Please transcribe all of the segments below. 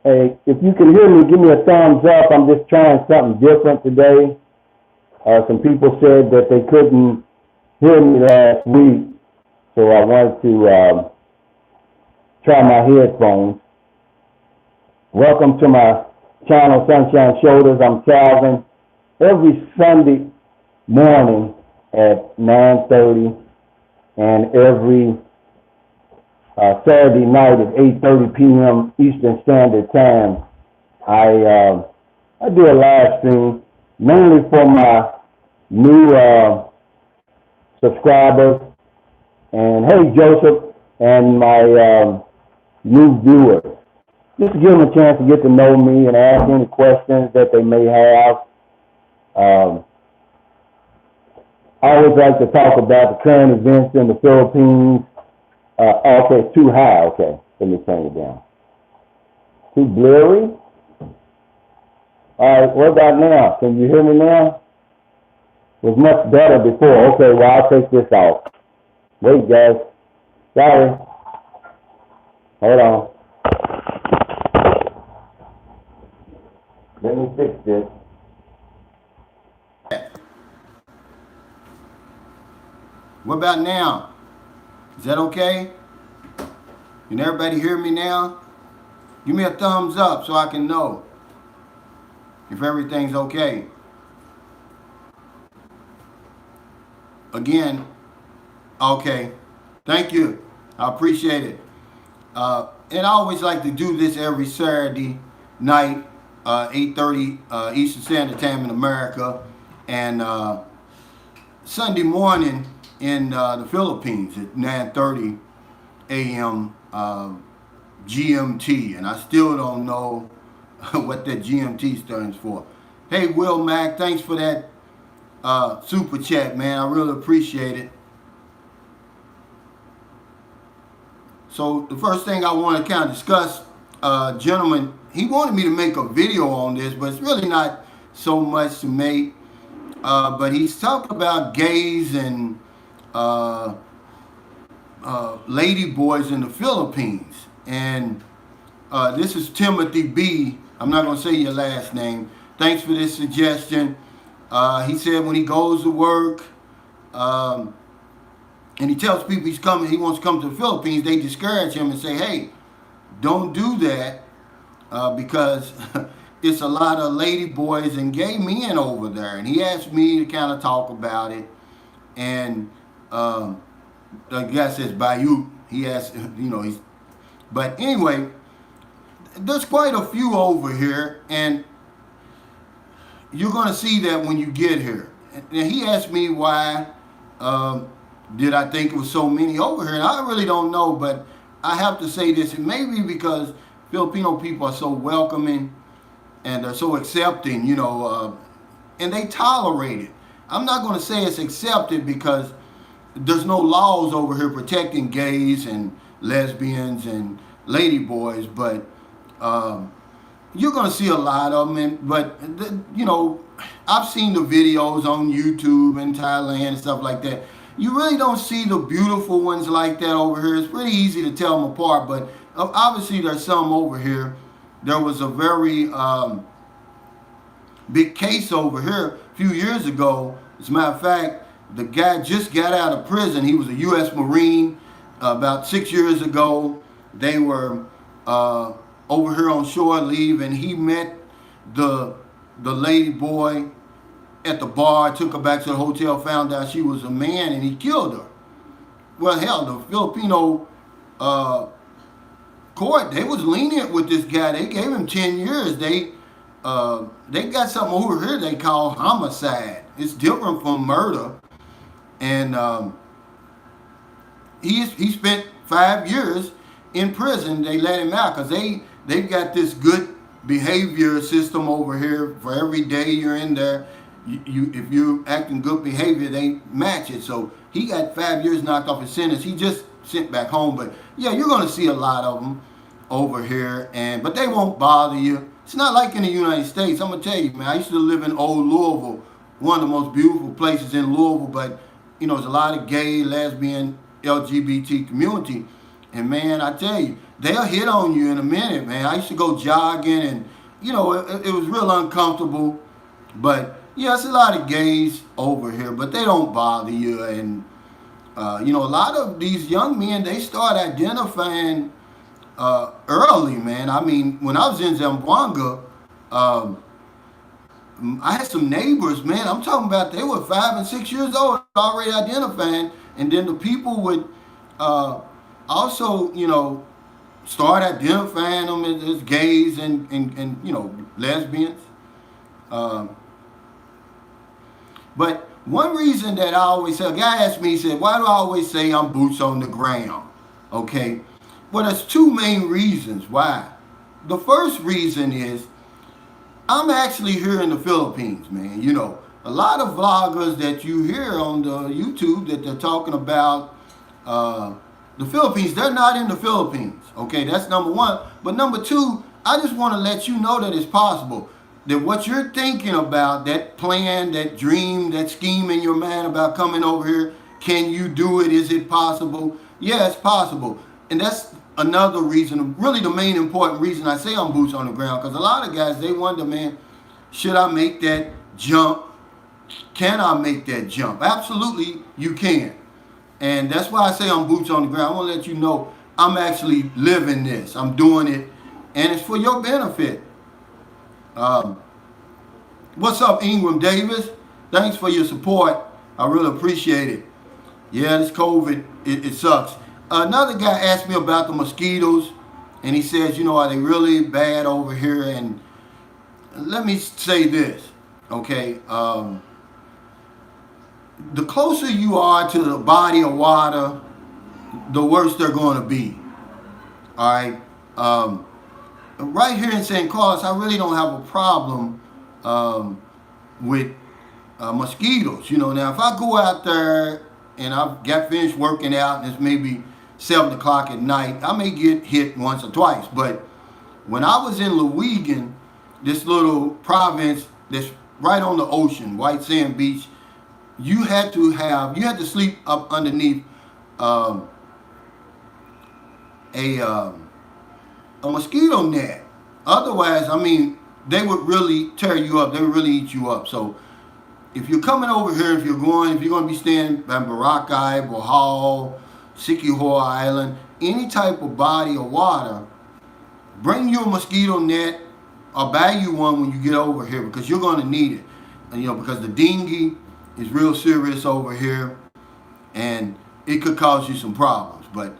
Hey, if you can hear me, give me a thumbs up. I'm just trying something different today. Some people said that they couldn't hear me last week, so I wanted to try my headphones. Welcome to my channel, Sunshine Shoulders. I'm Calvin. Every Sunday morning at 9:30 and every Saturday night at 8:30 p.m. Eastern Standard Time, I do a live stream mainly for my new subscribers, and hey Joseph, and my new viewers. Just to give them a chance to get to know me and ask any questions that they may have. I always like to talk about the current events in the Philippines. Okay, it's too high. Okay, let me turn it down. Too blurry? All right, what about now? Can you hear me now? It was much better before. Okay, well, I'll take this off. Wait, guys. Sorry. Hold on. Let me fix this. What about now? Is that okay? Can everybody hear me now? Give me a thumbs up so I can know if everything's okay. Again, okay. Thank you. I appreciate it. And I always like to do this every Saturday night, 8:30 Eastern Standard Time in America, and Sunday morning in the Philippines at 9:30 a.m. GMT, and I still don't know what that GMT stands for. Hey, Will Mac, thanks for that super chat, man. I really appreciate it. So the first thing I want to kind of discuss, gentlemen, he wanted me to make a video on this, but it's really not so much to make. But he's talking about gays and lady boys in the Philippines. And this is Timothy B. I'm not going to say your last name. Thanks for this suggestion. He said when he goes to work and he tells people he wants to come to the Philippines, they discourage him and say, hey, don't do that because it's a lot of lady boys and gay men over there. And he asked me to kind of talk about it. And the guy says Bayou. He asked, but anyway, there's quite a few over here, and you're going to see that when you get here. And he asked me why did I think it was so many over here, and I really don't know, but I have to say this. It may be because Filipino people are so welcoming and they're so accepting, and they tolerate it. I'm not going to say it's accepted because there's no laws over here protecting gays and lesbians and lady boys, but you're going to see a lot of them. But I've seen the videos on YouTube and Thailand and stuff like that. You really don't see the beautiful ones like that over here. It's pretty easy to tell them apart, but obviously there's some over here. There was a very big case over here a few years ago. As a matter of fact, the guy just got out of prison. He was a U.S. Marine. About 6 years ago, they were over here on shore leave, and he met the lady boy at the bar, took her back to the hotel, found out she was a man, and he killed her. Well, hell, the Filipino court, they was lenient with this guy. They gave him 10 years. They got something over here they call homicide. It's different from murder. And he spent 5 years in prison. They let him out because they've got this good behavior system over here. For every day you're in there, if you're acting good behavior, they match it. So he got 5 years knocked off his sentence. He just sent back home. But yeah, you're going to see a lot of them over here, but they won't bother you. It's not like in the United States. I'm going to tell you, man, I used to live in old Louisville, one of the most beautiful places in Louisville, but there's a lot of gay, lesbian, LGBT community. And man, I tell you, they'll hit on you in a minute, man. I used to go jogging, and you know, it was real uncomfortable. But yeah, it's a lot of gays over here, but they don't bother you. And you know, a lot of these young men, they start identifying early, man. I mean, when I was in Zamboanga, um, I had some neighbors, man. I'm talking about they were 5 and 6 years old already identifying, and then the people would uh, also, you know, start identifying them as gays and you know, lesbians. Um, but one reason that I always say, a guy asked me, he said, why do I always say I'm boots on the ground? Okay. Well, there's two main reasons why. The first reason is I'm actually here in the Philippines, man. You know, a lot of vloggers that you hear on the YouTube that they're talking about the Philippines, they're not in the Philippines. Okay, that's number one. But number two, I just want to let you know that it's possible. That what you're thinking about, that plan, that dream, that scheme in your mind about coming over here, can you do it? Is it possible? Yeah, it's possible. And that's another reason, really the main important reason I say I'm boots on the ground, because a lot of guys, they wonder, man, should I make that jump? Can I make that jump? Absolutely, you can. And that's why I say I'm boots on the ground. I want to let you know I'm actually living this. I'm doing it, and it's for your benefit. What's up, Ingram Davis? Thanks for your support. I really appreciate it. Yeah, this COVID, it sucks. Another guy asked me about the mosquitoes, and he says, you know, are they really bad over here? And let me say this, okay? The closer you are to the body of water, the worse they're going to be. All right. Right here in St. Carlos, I really don't have a problem with mosquitoes. You know, now if I go out there and I've got finished working out and it's maybe 7 o'clock at night, I may get hit once or twice. But when I was in Lewegan, this little province that's right on the ocean, White Sand Beach, you had to sleep up underneath a mosquito net. Otherwise, I mean, they would really tear you up. They would really eat you up. So if you're coming over here, if you're going to be staying at Boracay, Bohol, Siquijor Island, any type of body of water, bring you a mosquito net or buy you one when you get over here, because you're going to need it. And, you know, because the dengue is real serious over here, and it could cause you some problems. But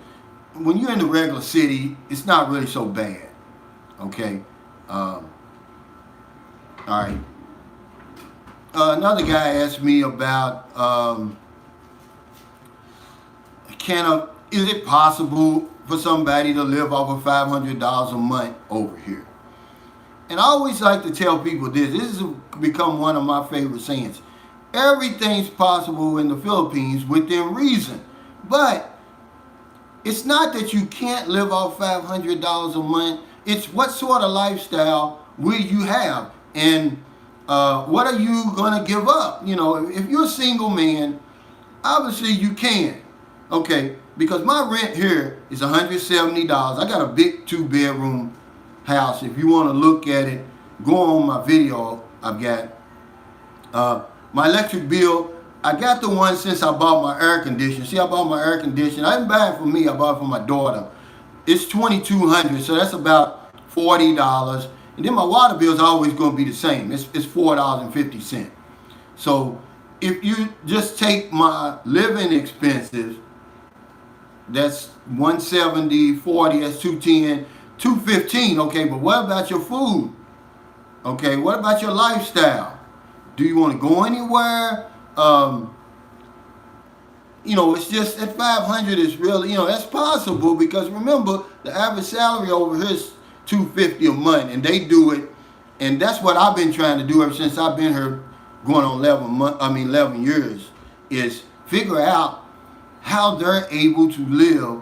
when you're in the regular city, it's not really so bad. Okay. All right. Another guy asked me about is it possible for somebody to live off of $500 a month over here? And I always like to tell people this. This has become one of my favorite sayings. Everything's possible in the Philippines within reason. But it's not that you can't live off $500 a month. It's what sort of lifestyle will you have? And what are you going to give up? You know, if you're a single man, obviously you can. Okay, because my rent here is $170. I got a big 2-bedroom house. If you want to look at it, go on my video I've got. My electric bill, I got the one since I bought my air conditioner. See, I bought my air conditioner. I didn't buy it for me. I bought it for my daughter. It's $2,200, so that's about $40. And then my water bill is always going to be the same. It's $4.50. So if you just take my living expenses, that's $170, $40, that's $210, $215. Okay, but what about your food? Okay, what about your lifestyle? Do you want to go anywhere? You know, it's just at 500 is really, you know, that's possible, because remember, the average salary over here is $250 a month, and they do it, and that's what I've been trying to do ever since I've been here, going on 11 years, is figure out how they're able to live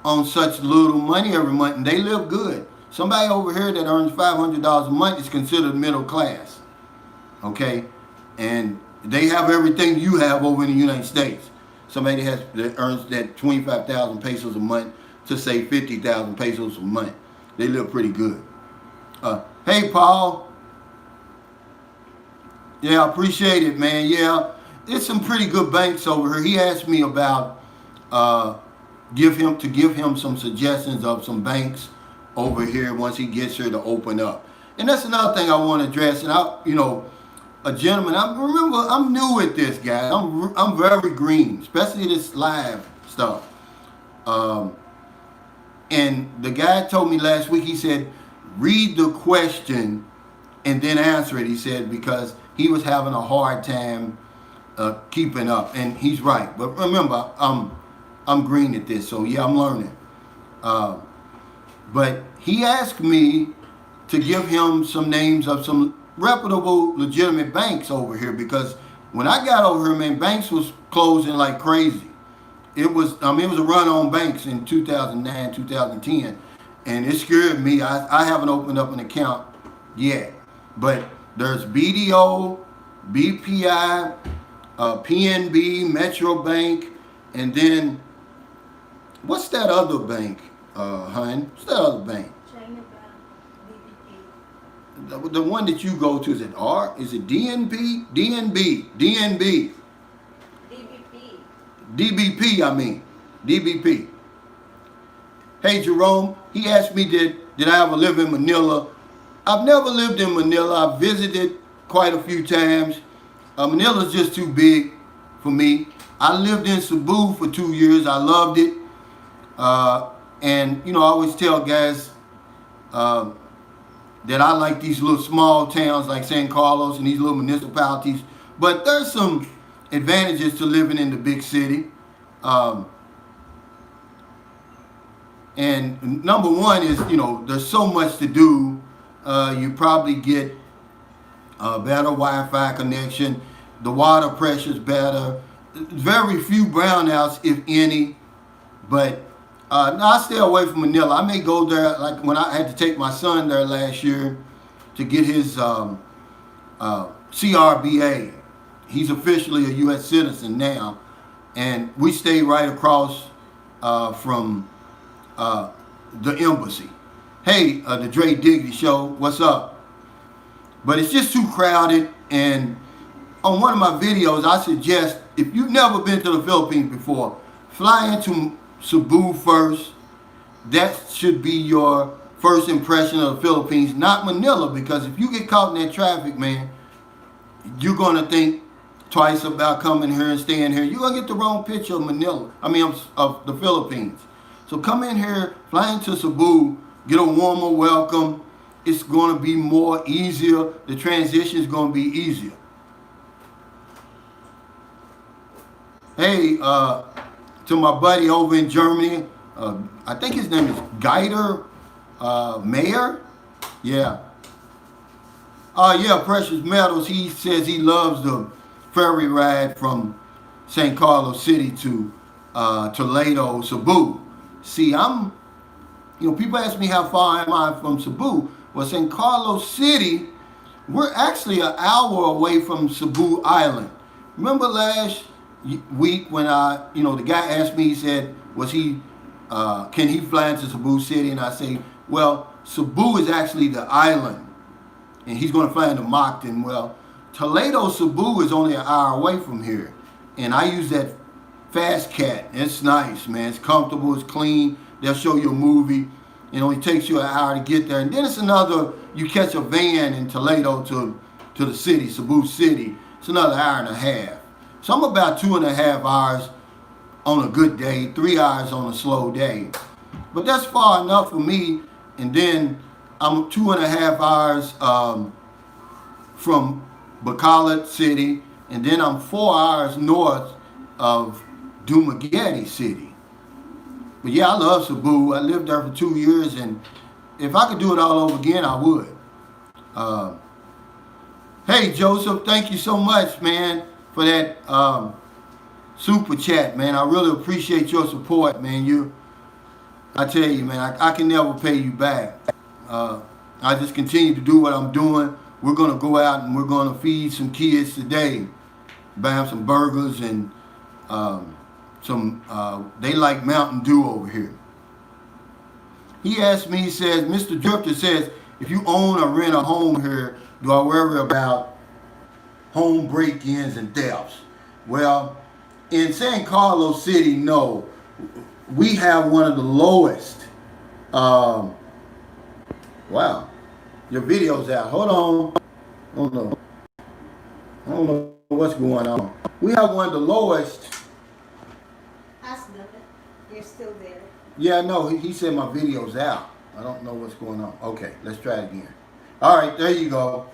on such little money every month, and they live good. Somebody over here that earns $500 a month is considered middle class. Okay, and they have everything you have over in the United States. Somebody that earns that 25,000 pesos a month, to say 50,000 pesos a month. They live pretty good. Hey, Paul. Yeah, I appreciate it, man. Yeah, it's some pretty good banks over here. He asked me about give him some suggestions of some banks over here once he gets here to open up. And that's another thing I want to address. And a gentleman. I'm new at this, guys. I'm very green, especially this live stuff. And the guy told me last week. He said, read the question and then answer it. He said because he was having a hard time keeping up, and he's right. But remember, I'm green at this, so yeah, I'm learning. But he asked me to give him some names of some reputable, legitimate banks over here, because when I got over here, man, banks was closing like crazy. It was a run on banks in 2009, 2010, and it scared me. I haven't opened up an account yet, but there's BDO, BPI, PNB, Metro Bank, and then what's that other bank, hun? What's that other bank? China Bank, DBP. The one that you go to, is it R? Is it DNB? DNB. DBP, I mean. DBP. Hey, Jerome, he asked me did I ever live in Manila? I've never lived in Manila. I've visited quite a few times. Manila's just too big for me. I lived in Cebu for 2 years. I loved it. And, I always tell guys that I like these little small towns like San Carlos and these little municipalities. But there's some advantages to living in the big city. And number one is, there's so much to do. You probably get a better Wi-Fi connection. The water pressure's better. Very few brownouts, if any. But I stay away from Manila. I may go there, like when I had to take my son there last year to get his CRBA. He's officially a U.S. citizen now. And we stay right across from the embassy. Hey, the Dre Diggity Show, what's up? But it's just too crowded, and on one of my videos, I suggest, if you've never been to the Philippines before, fly into Cebu first. That should be your first impression of the Philippines, not Manila, because if you get caught in that traffic, man, you're going to think twice about coming here and staying here. You're going to get the wrong picture of Manila, of the Philippines. So come in here, fly into Cebu, get a warmer welcome. It's going to be more easier. The transition is going to be easier. Hey, to my buddy over in Germany, I think his name is Geider Mayer. Yeah. Yeah, Precious Metals. He says he loves the ferry ride from San Carlos City to Toledo, Cebu. See, people ask me how far am I from Cebu. Well, San Carlos City, we're actually an hour away from Cebu Island. Remember last week when the guy asked me, he said, can he fly into Cebu City? And I say, well, Cebu is actually the island, and he's going to fly into Mactan. Well, Toledo, Cebu is only an hour away from here, and I use that Fast Cat. It's nice, man. It's comfortable. It's clean. They'll show you a movie. It only takes you an hour to get there, and then you catch a van in Toledo to the city, Cebu City. It's another hour and a half. So I'm about 2.5 hours on a good day, 3 hours on a slow day. But that's far enough for me. And then I'm 2.5 hours from Bacolod City, and then I'm 4 hours north of Dumaguete City. But yeah, I love Cebu. I lived there for 2 years, and if I could do it all over again, I would. Hey, Joseph, thank you so much, man, for that super chat, man. I really appreciate your support, man. I tell you, man, I can never pay you back. I just continue to do what I'm doing. We're going to go out and we're going to feed some kids today. Buy them some burgers and they like Mountain Dew over here. He asked me, he says, Mr. Drifter says, if you own or rent a home here, do I worry about home break-ins and thefts? Well, in San Carlos City, no. We have one of the lowest. Wow, your video's out. Hold on. I don't know what's going on. We have one of the lowest. That's nothing. You're still there. Yeah, no, he said my video's out. I don't know what's going on. Okay, let's try it again. All right, there you go.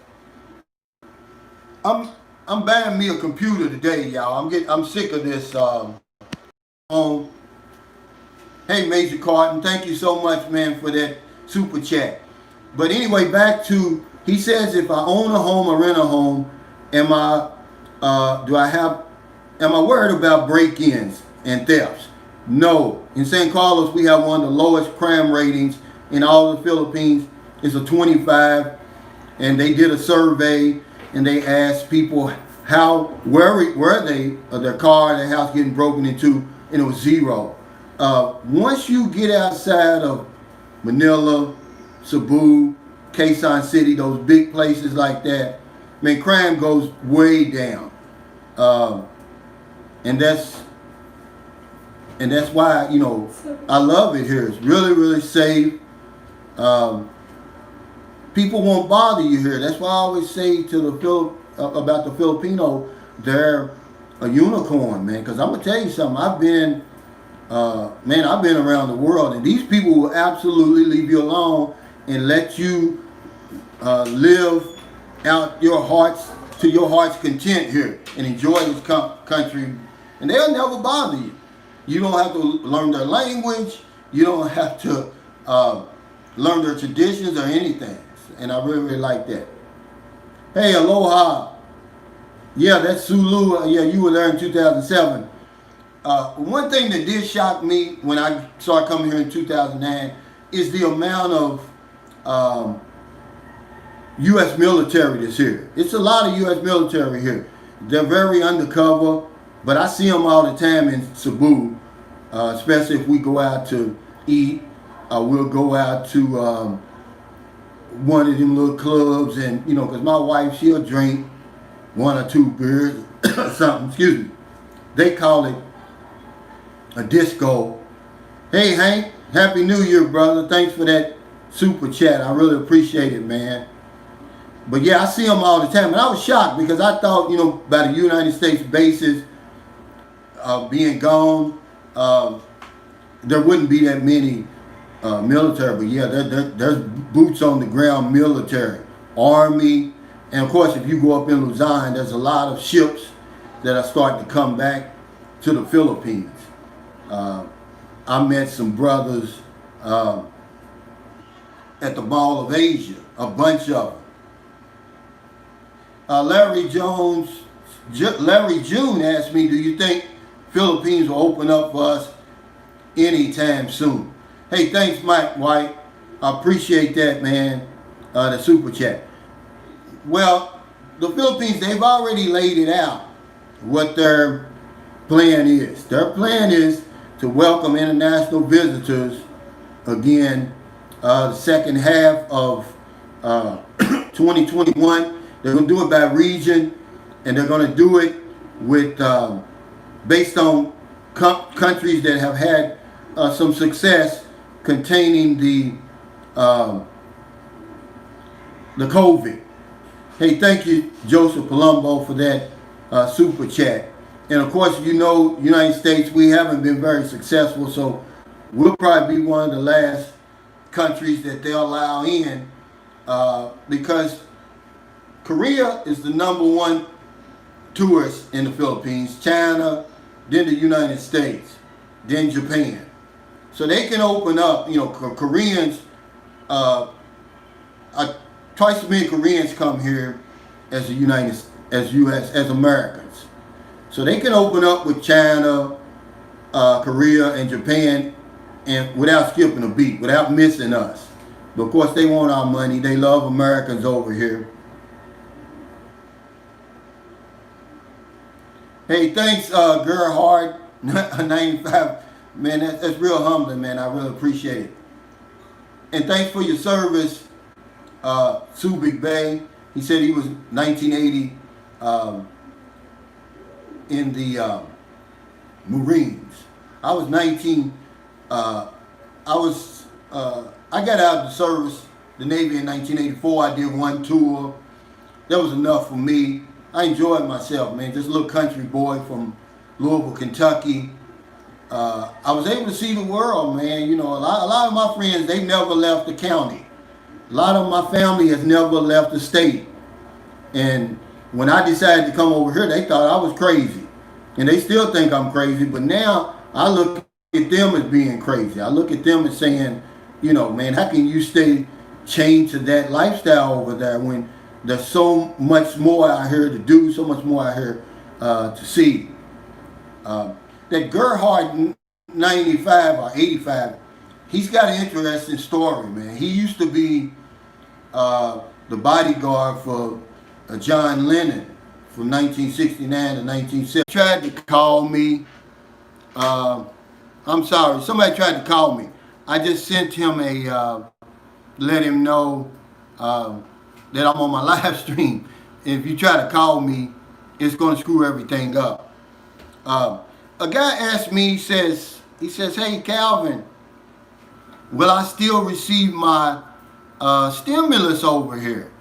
I'm buying me a computer today, y'all. I'm sick of this phone. Hey, Major Carton, thank you so much, man, for that super chat. But anyway, back to, he says if I own a home or rent a home, am I worried about break-ins and thefts? No. In San Carlos, we have one of the lowest crime ratings in all of the Philippines. It's a 25, and they did a survey, and they asked people how worried were they of their car, their house getting broken into, and it was 0. Once you get outside of Manila, Cebu, Quezon City, those big places like that, man, crime goes way down. And that's why, you know, I love it here. It's really, really safe. People won't bother you here. That's why I always say to about the Filipino, they're a unicorn, man. Because I'm gonna tell you something. I've been around the world, and these people will absolutely leave you alone and let you live out your heart's content here and enjoy this country, and they'll never bother you. You don't have to learn their language. You don't have to learn their traditions or anything. And I really, really like that. Hey, aloha. Yeah, that's Sulu. Yeah, you were there in 2007. One thing that did shock me when I started coming here in 2009 is the amount of U.S. military that's here. It's a lot of U.S. military here. They're very undercover, but I see them all the time in Cebu, especially if we go out to eat. We'll go out to one of them little clubs, and you know, because my wife, she'll drink 1 or 2 beers, something. Excuse me. They call it a disco. Hey Hank, Happy New Year, brother. Thanks for that super chat. I really appreciate it, man. But yeah, I see them all the time, and I was shocked because I thought, you know, by the United States bases being gone, there wouldn't be that many military. But yeah, there's boots on the ground military, army, and of course, if you go up in Luzon, there's a lot of ships that are starting to come back to the Philippines. I met some brothers at the Mall of Asia, a bunch of them. Larry June asked me, do you think Philippines will open up for us anytime soon? Hey, thanks, Mike White. I appreciate that, man, the super chat. Well, the Philippines, they've already laid it out, what their plan is. Their plan is to welcome international visitors again the second half of 2021. They're going to do it by region, and they're going to do it with based on countries that have had some success containing the COVID. Hey, thank you, Joseph Palumbo, for that super chat. And of course, you know, United States, we haven't been very successful, so we'll probably be one of the last countries that they'll allow in because Korea is the #1 tourist in the Philippines, China, then the United States, then Japan. So they can open up, you know, Koreans, twice as many Koreans come here as as Americans. So they can open up with China, Korea, and Japan, and without skipping a beat, without missing us. But of course, they want our money. They love Americans over here. Hey, thanks, Gerhard 95. Man, that's real humbling, man. I really appreciate it. And thanks for your service, Subic Bay. He said he was 1980 in the Marines. I was 19. I got out of the service, the Navy, in 1984. I did one tour. That was enough for me. I enjoyed myself, man. Just a little country boy from Louisville, Kentucky. I was able to see the world, man. You know, a lot of my friends, they've never left the county. A lot of my family has never left the state. And when I decided to come over here, they thought I was crazy. And they still think I'm crazy. But now I look at them as being crazy. I look at them as saying, you know, man, how can you stay chained to that lifestyle over there when there's so much more out here to do, so much more out here to see. That Gerhard 95 or 85, he's got an interesting story, man. He used to be the bodyguard for John Lennon from 1969 to 1970. He tried to call me. I'm sorry, somebody tried to call me. I just sent him a, let him know that I'm on my live stream. If you try to call me, it's going to screw everything up. A guy asked me, he says, hey, Calvin, will I still receive my stimulus over here?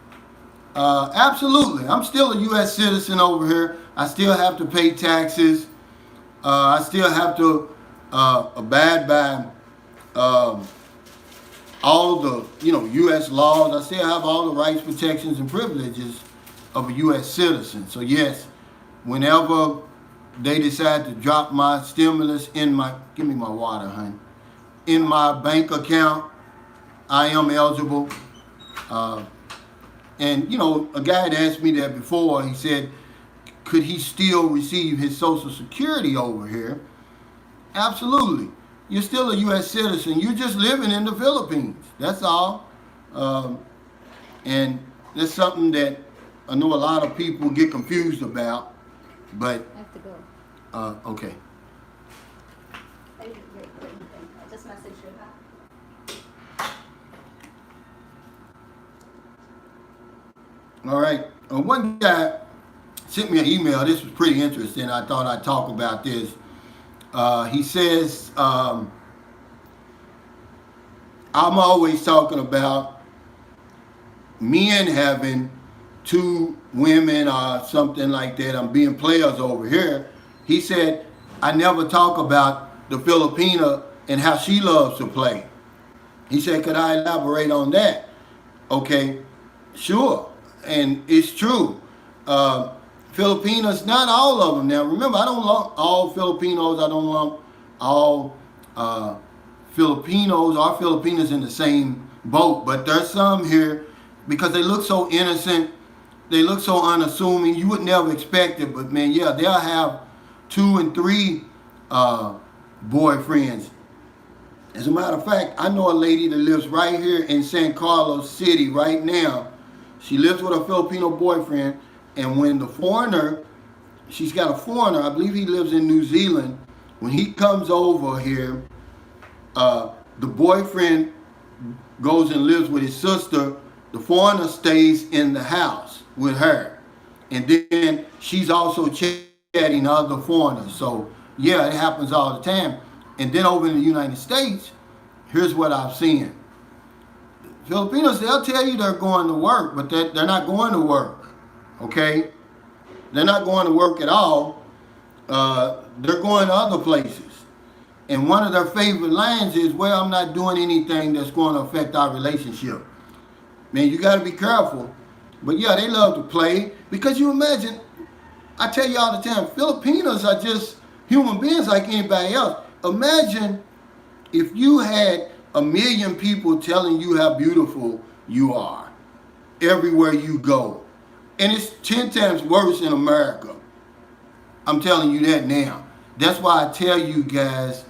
Absolutely. I'm still a U.S. citizen over here. I still have to pay taxes. I still have to abide by all the, U.S. laws. I still have all the rights, protections, and privileges of a U.S. citizen. So yes, whenever they decide to drop my stimulus in my, give me my water, honey, in my bank account, I am eligible. And a guy had asked me that before. He said, could he still receive his Social Security over here? Absolutely. You're still a U.S. citizen. You're just living in the Philippines. That's all. And that's something that I know a lot of people get confused about. But I have to go. okay. I just messaged you. All right. One guy sent me an email. This was pretty interesting. I thought I'd talk about this. He says, I'm always talking about men having two women or something like that. I'm being players over here. He said, I never talk about the Filipina and how she loves to play. He said, could I elaborate on that? Okay, sure. And it's true. Filipinas, not all of them. Now, remember, I don't lump all Filipinos. I don't lump all Filipinos or Filipinas in the same boat. But there's some here because they look so innocent. They look so unassuming. You would never expect it. But, man, yeah, they'll have 2 and 3 boyfriends. As a matter of fact, I know a lady that lives right here in San Carlos City right now. She lives with a Filipino boyfriend. And when the foreigner, she's got a foreigner, I believe he lives in New Zealand. When he comes over here, the boyfriend goes and lives with his sister. The foreigner stays in the house with her. And then she's also chatting other foreigners. So, yeah, it happens all the time. And then over in the United States, here's what I've seen. Filipinos, they'll tell you they're going to work, but they're not going to work. Okay? They're not going to work at all. They're going to other places. And one of their favorite lines is, well, I'm not doing anything that's going to affect our relationship. Man, you got to be careful. But yeah, they love to play. Because you imagine, I tell you all the time, Filipinos are just human beings like anybody else. Imagine if you had 1 million people telling you how beautiful you are everywhere you go. And it's 10 times worse in America. I'm telling you that now. That's why I tell you guys,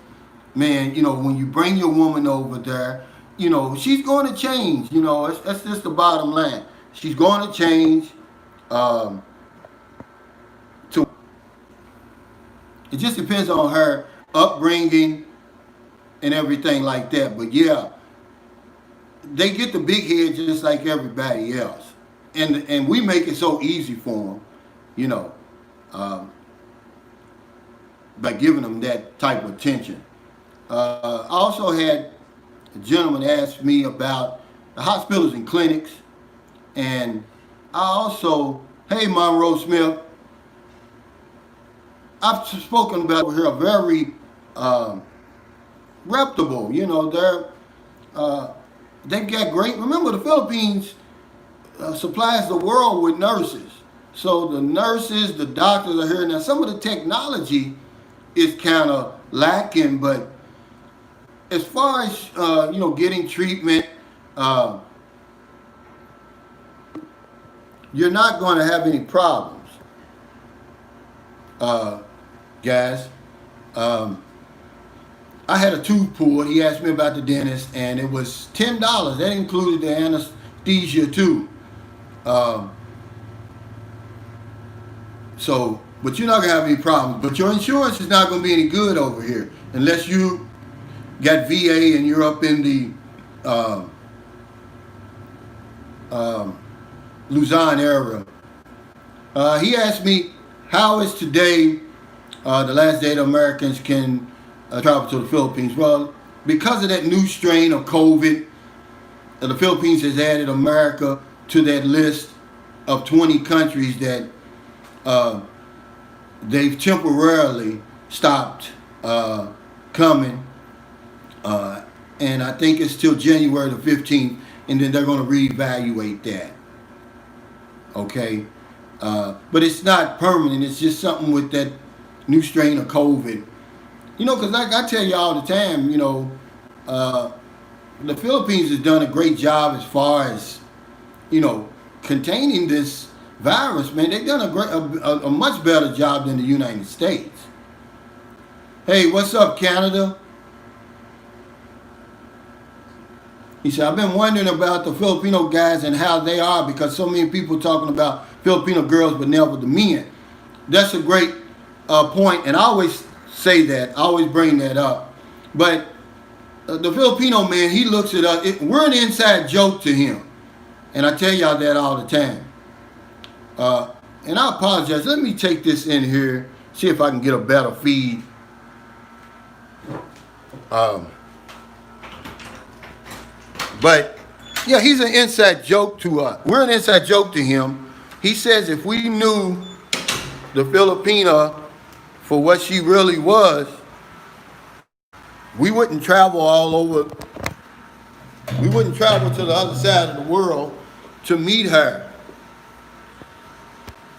man, when you bring your woman over there, she's going to change. That's just the bottom line. She's going to change. It just depends on her upbringing and everything like that. But yeah, they get the big head just like everybody else, and we make it so easy for them, you know, by giving them that type of attention. I also had a gentleman ask me about the hospitals and clinics, and I also, hey, Monroe Smith, I've spoken about over here, very reputable. You know, they've got great. Remember, the Philippines supplies the world with nurses. So the nurses, the doctors are here now. Some of the technology is kind of lacking, but as far as you know, getting treatment, you're not going to have any problems, guys. I had a tooth pulled. He asked me about the dentist, and it was $10. That included the anesthesia too. So, but you're not gonna have any problems. But your insurance is not gonna be any good over here unless you got VA and you're up in the Luzon area. He asked me, how is today the last day that Americans can travel to the Philippines? Well, because of that new strain of COVID, the Philippines has added America to that list of 20 countries that they've temporarily stopped coming. And I think it's till January the 15th, and then they're going to reevaluate that. Okay? But it's not permanent. It's just something with that new strain of COVID. You know, because like I tell you all the time, you know, the Philippines has done a great job as far as, you know, containing this virus, man. They've done a much better job than the United States. Hey, what's up, Canada? He said, I've been wondering about the Filipino guys and how they are, because so many people talking about Filipino girls but never the men. That's a great point, and I always say that. I always bring that up. But the Filipino man, he looks at us. We're an inside joke to him. And I tell y'all that all the time. And I apologize. Let me take this in here, see if I can get a better feed. But, yeah, he's an inside joke to us. We're an inside joke to him. He says if we knew the Filipina for what she really was, we wouldn't travel all over. We wouldn't travel to the other side of the world to meet her.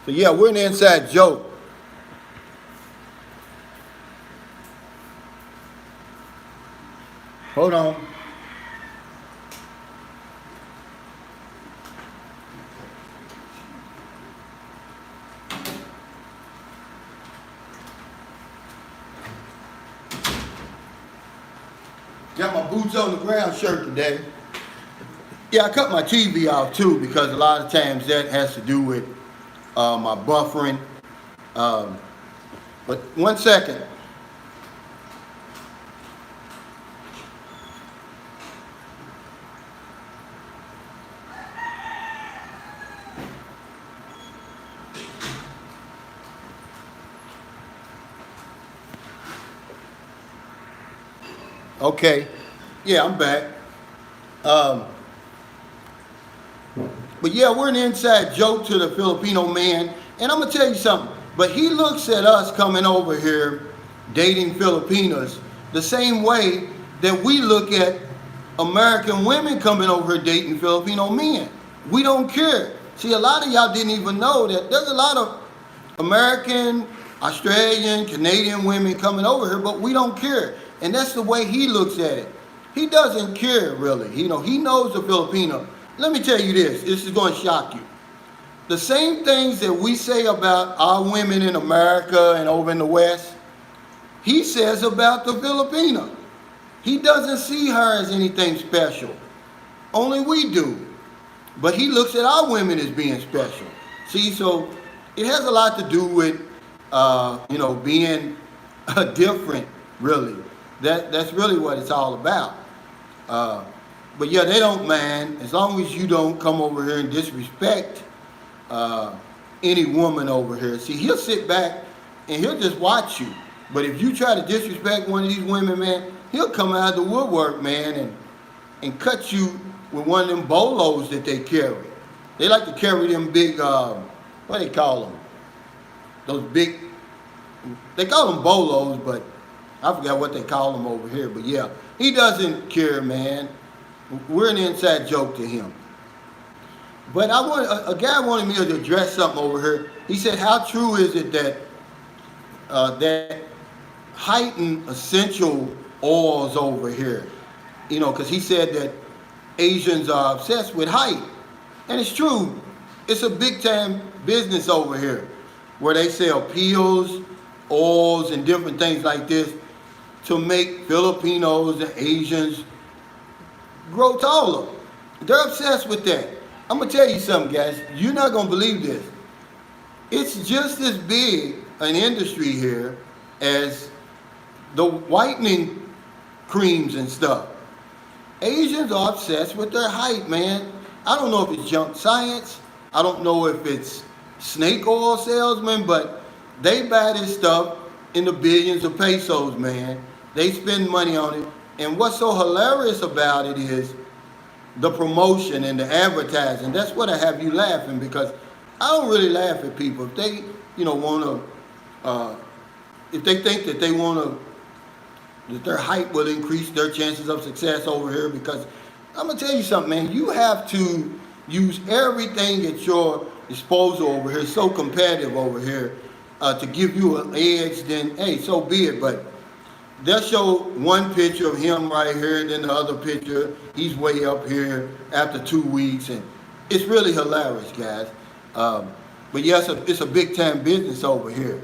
So, yeah, we're an inside joke. Hold on. Got my boots on the ground shirt today. Yeah, I cut my TV off too, because a lot of times that has to do with my buffering. But 1 second. Okay, yeah, I'm back. But yeah, we're an inside joke to the Filipino man. And I'm going to tell you something. But he looks at us coming over here, dating Filipinas, the same way that we look at American women coming over here dating Filipino men. We don't care. See, a lot of y'all didn't even know that there's a lot of American, Australian, Canadian women coming over here, but we don't care. And that's the way he looks at it. He doesn't care, really. You know, he knows the Filipino. Let me tell you this. This is going to shock you. The same things that we say about our women in America and over in the West, he says about the Filipino. He doesn't see her as anything special. Only we do. But he looks at our women as being special. See, so it has a lot to do with, you know, being different, really. That's really what it's all about. But yeah, they don't mind as long as you don't come over here and disrespect any woman over here. See, he'll sit back and he'll just watch you. But if you try to disrespect one of these women, man, he'll come out of the woodwork, man, and cut you with one of them bolos that they carry. They like to carry them big, what they call them? Those big, they call them bolos, but I forgot what they call them over here. But yeah, he doesn't care, man. We're an inside joke to him. But a guy wanted me to address something over here. He said, how true is it that that heightened essential oils over here? You know, because he said that Asians are obsessed with height. And it's true. It's a big time business over here where they sell peels, oils, and different things like this to make Filipinos and Asians grow taller. They're obsessed with that. I'm going to tell you something, guys. You're not going to believe this. It's just as big an industry here as the whitening creams and stuff. Asians are obsessed with their height, man. I don't know if it's junk science. I don't know if it's snake oil salesmen, but they buy this stuff in the billions of pesos, man. They spend money on it. And what's so hilarious about it is the promotion and the advertising. That's what I have you laughing, because I don't really laugh at people. If they, want to, if they think that they want to, that their height will increase their chances of success over here, because I'm going to tell you something, man. You have to use everything at your disposal over here. It's so competitive over here to give you an edge, then, hey, so be it. But they'll show one picture of him right here, and then the other picture, he's way up here after 2 weeks, and it's really hilarious, guys. But yes, it's a big time business over here.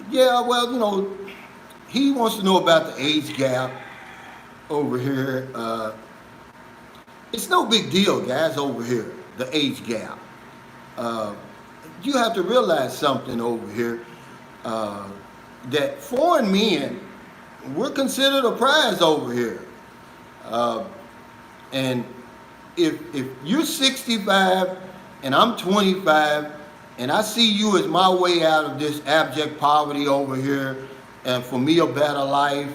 Yeah, well, he wants to know about the age gap over here. It's no big deal, guys, over here, the age gap. You have to realize something over here. That foreign men, we're considered a prize over here. And if you're 65 and I'm 25 and I see you as my way out of this abject poverty over here and for me a better life,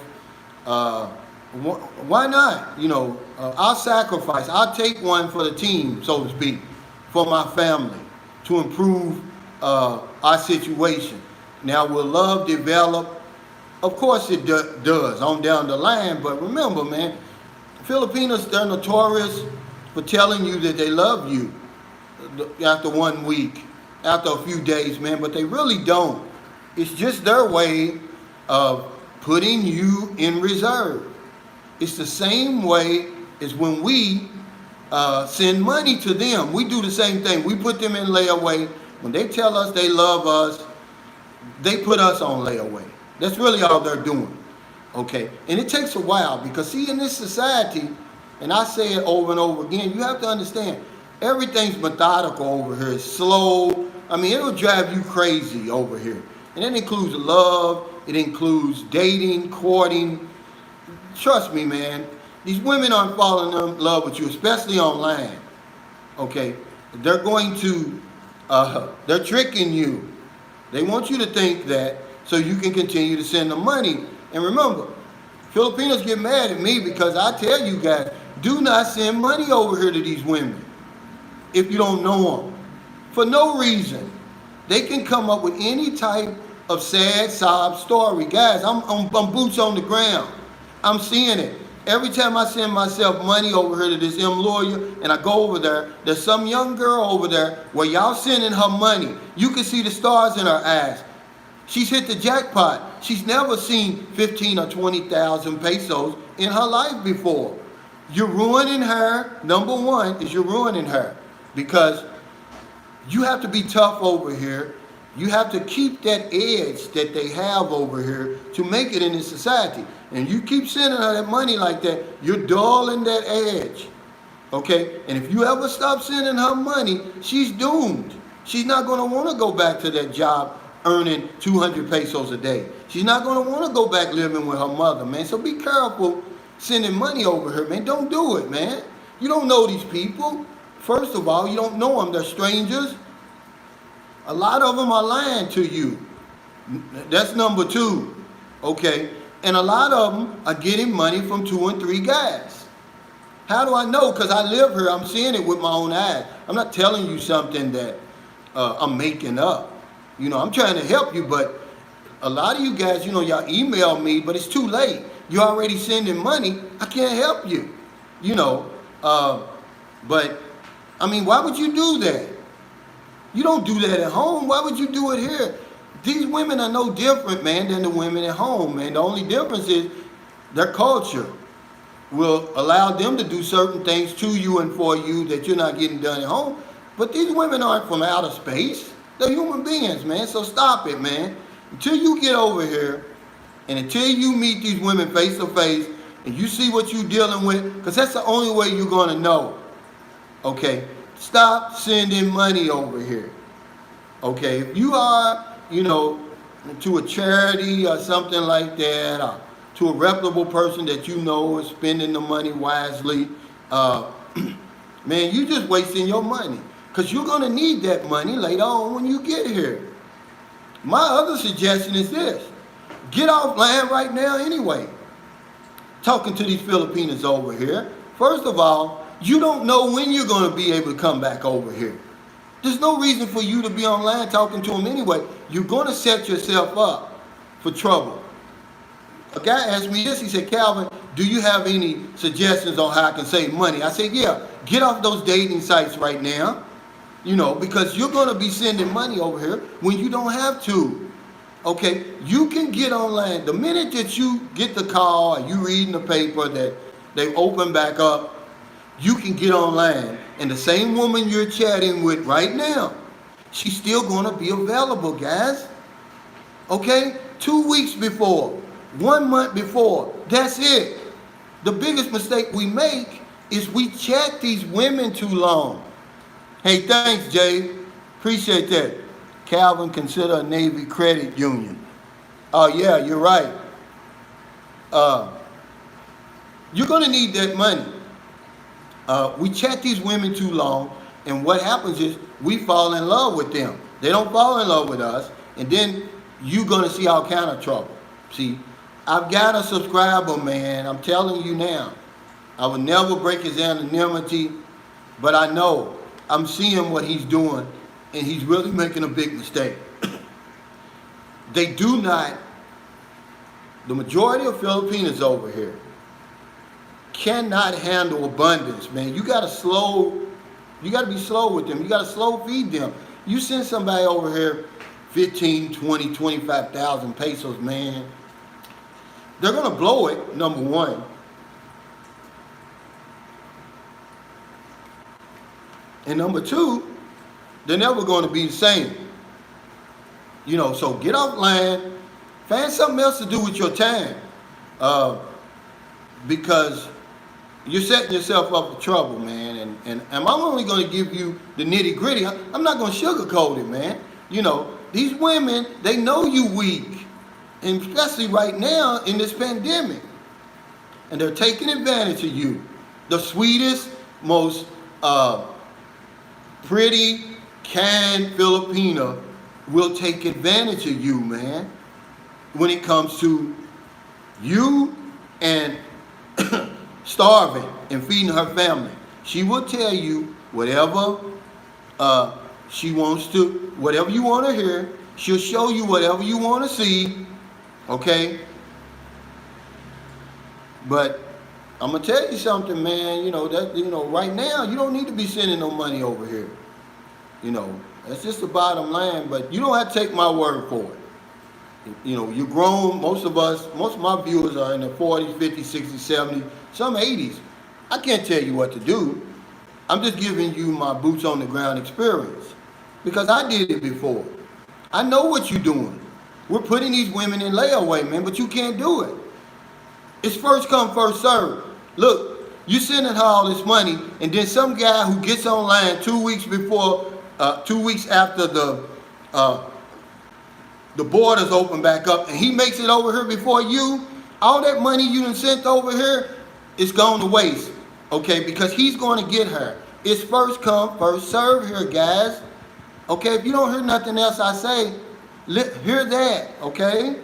why not? I'll sacrifice. I'll take one for the team, so to speak, for my family to improve our situation. Now, will love develop? Of course it does on down the line, but remember, man, Filipinos, they're notorious for telling you that they love you after 1 week, after a few days, man, but they really don't. It's just their way of putting you in reserve. It's the same way as when we send money to them. We do the same thing. We put them in layaway. When they tell us they love us, they put us on layaway. That's really all they're doing, okay? And it takes a while because, see, in this society, and I say it over and over again, you have to understand, everything's methodical over here. It's slow. I mean, it'll drive you crazy over here. And that includes love. It includes dating, courting. Trust me, man. These women aren't falling in love with you, especially online, okay? They're going to, they're tricking you. They want you to think that so you can continue to send them money. And remember, Filipinos get mad at me because I tell you guys, do not send money over here to these women if you don't know them. For no reason. They can come up with any type of sad sob story. Guys, I'm boots on the ground. I'm seeing it. Every time I send myself money over here to this lawyer and I go over there, there's some young girl over there where y'all sending her money. You can see the stars in her eyes. She's hit the jackpot. She's never seen 15 or 20,000 pesos in her life before. You're ruining her. Number one is you're ruining her because you have to be tough over here. You have to keep that edge that they have over here to make it in this society. And you keep sending her that money like that, you're dulling that edge. Okay? And if you ever stop sending her money, she's doomed. She's not going to want to go back to that job earning 200 pesos a day. She's not going to want to go back living with her mother, man. So be careful sending money over here, man. Don't do it, man. You don't know these people. First of all, you don't know them. They're strangers. A lot of them are lying to you. That's number two, okay? And a lot of them are getting money from 2 and 3 guys. How do I know? Because I live here. I'm seeing it with my own eyes. I'm not telling you something that I'm making up. You know, I'm trying to help you, but a lot of you guys, you know, y'all email me, but it's too late. You're already sending money. I can't help you, you know. But, I mean, why would you do that? You don't do that at home. Why would you do it here? These women are no different, man, than the women at home, man. The only difference is their culture will allow them to do certain things to you and for you that you're not getting done at home. But these women aren't from outer space. They're human beings, man. So stop it, man. Until you get over here and until you meet these women face to face and you see what you're dealing with, because that's the only way you're going to know. Okay? Stop sending money over here. Okay? If you are, you know, to a charity or something like that, or to a reputable person that you know is spending the money wisely, man, you're just wasting your money. Because you're going to need that money later on when you get here. My other suggestion is this. Get off land right now anyway. Talking to these Filipinos over here. First of all, you don't know when you're going to be able to come back over here. There's no reason for you to be on land talking to them anyway. You're going to set yourself up for trouble. A guy asked me this. He said, Calvin, do you have any suggestions on how I can save money? I said, yeah, get off those dating sites right now. You know, because you're going to be sending money over here when you don't have to. Okay? You can get online. The minute that you get the call or you reading the paper that they open back up, you can get online. And the same woman you're chatting with right now, she's still going to be available, guys. Okay? 2 weeks before, 1 month before. That's it. The biggest mistake we make is we chat these women too long. Hey, thanks, Jay. Appreciate that. Calvin, consider a Navy credit union. Oh, yeah, you're right. You're going to need that money. We chat these women too long, and what happens is we fall in love with them. They don't fall in love with us, and then you're going to see all kind of trouble. See, I've got a subscriber, man. I'm telling you now. I would never break his anonymity, but I know. I'm seeing what he's doing, and he's really making a big mistake. They do not, the majority of Filipinos over here cannot handle abundance, man. You gotta be slow with them. You gotta slow feed them. You send somebody over here 15, 20, 25,000 pesos, man. They're gonna blow it, number one. And number two, they're never going to be the same. You know, so get off land, find something else to do with your time. Because you're setting yourself up for trouble, man. And I'm only going to give you the nitty gritty. I'm not going to sugarcoat it, man. You know, these women, they know you weak. And especially right now in this pandemic. And they're taking advantage of you. The sweetest, most pretty, kind Filipina will take advantage of you, man, when it comes to you and starving and feeding her family. She will tell you whatever she wants to, whatever you want to hear. She'll show you whatever you want to see, okay? But I'm gonna tell you something, man. You know that. You know, right now you don't need to be sending no money over here. You know, that's just the bottom line. But you don't have to take my word for it. You know, you're grown. Most of my viewers are in their 40s, 50s, 60s, 70s, some 80s. I can't tell you what to do. I'm just giving you my boots on the ground experience because I did it before. I know what you're doing. We're putting these women in layaway, man, but you can't do it. It's first come, first serve. Look, you sending her all this money, and then some guy who gets online 2 weeks before, 2 weeks after the the borders open back up and he makes it over here before you, all that money you done sent over here is gone to waste, okay? Because he's going to get her. It's first come, first serve here, guys. Okay, if you don't hear nothing else I say, hear that, okay?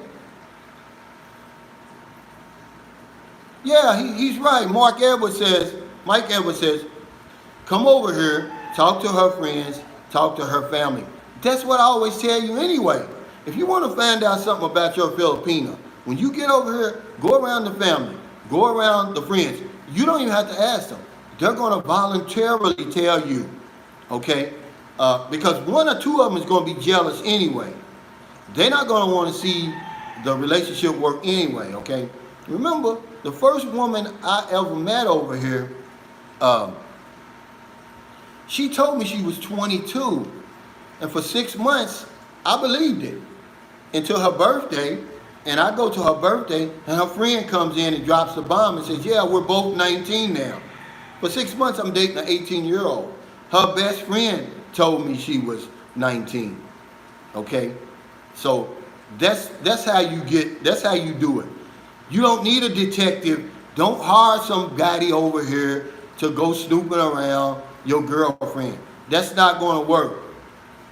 Yeah, he's right. Mike Edwards says, come over here, talk to her friends, talk to her family. That's what I always tell you anyway. If you want to find out something about your Filipino, when you get over here, go around the family, go around the friends. You don't even have to ask them. They're going to voluntarily tell you, okay? Because one or two of them is going to be jealous anyway. They're not going to want to see the relationship work anyway, okay? Remember, the first woman I ever met over here, she told me she was 22. And for 6 months, I believed it. Until her birthday, and I go to her birthday, and her friend comes in and drops the bomb and says, yeah, we're both 19 now. For 6 months, I'm dating an 18-year-old. Her best friend told me she was 19. Okay? So that's how you do it. You don't need a detective. Don't hire somebody over here to go snooping around your girlfriend. That's not going to work.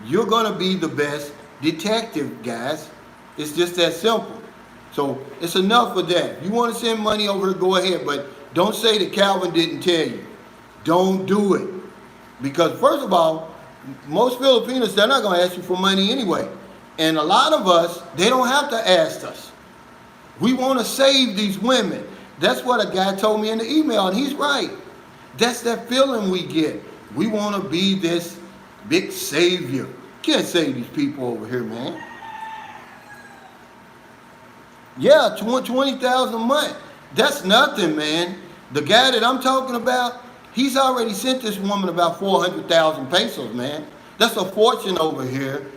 You're going to be the best detective, guys. It's just that simple. So it's enough of that. If you want to send money over, go ahead, but don't say that Calvin didn't tell you. Don't do it. Because first of all, most Filipinos, they're not going to ask you for money anyway. And a lot of us, they don't have to ask us. We want to save these women. That's what a guy told me in the email, and he's right. That's that feeling we get. We want to be this big savior. Can't save these people over here, man. Yeah, 20,000 a month. That's nothing, man. The guy that I'm talking about, he's already sent this woman about 400,000 pesos, man. That's a fortune over here.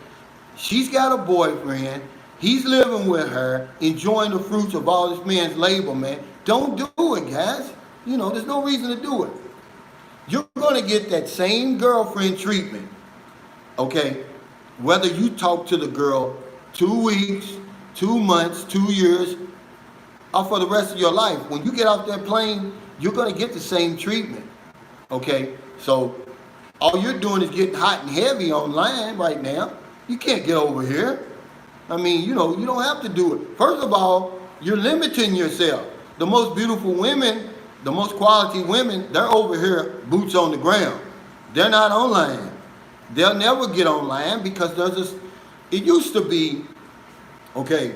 She's got a boyfriend. He's living with her, enjoying the fruits of all this man's labor, man. Don't do it, guys. You know, there's no reason to do it. You're going to get that same girlfriend treatment, okay? Whether you talk to the girl 2 weeks, 2 months, 2 years, or for the rest of your life. When you get off that plane, you're going to get the same treatment, okay? So all you're doing is getting hot and heavy online right now. You can't get over here. I mean, you know, you don't have to do it. First of all, you're limiting yourself. The most beautiful women, the most quality women, they're over here, boots on the ground. They're not online. They'll never get online because there's this, it used to be, okay,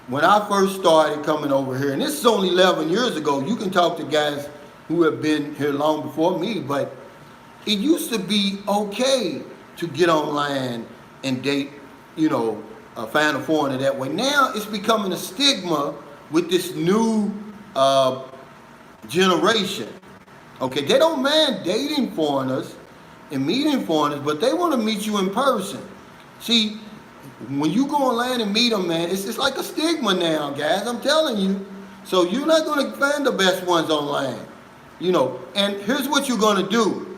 when I first started coming over here, and this is only 11 years ago, you can talk to guys who have been here long before me, but it used to be okay to get online and date, you know, find a foreigner that way. Now it's becoming a stigma with this new generation. Okay, they don't mind dating foreigners and meeting foreigners, but they want to meet you in person. See, when you go online and meet them, man, it's just like a stigma now, guys. I'm telling you. So you're not going to find the best ones online, you know. And here's what you're going to do.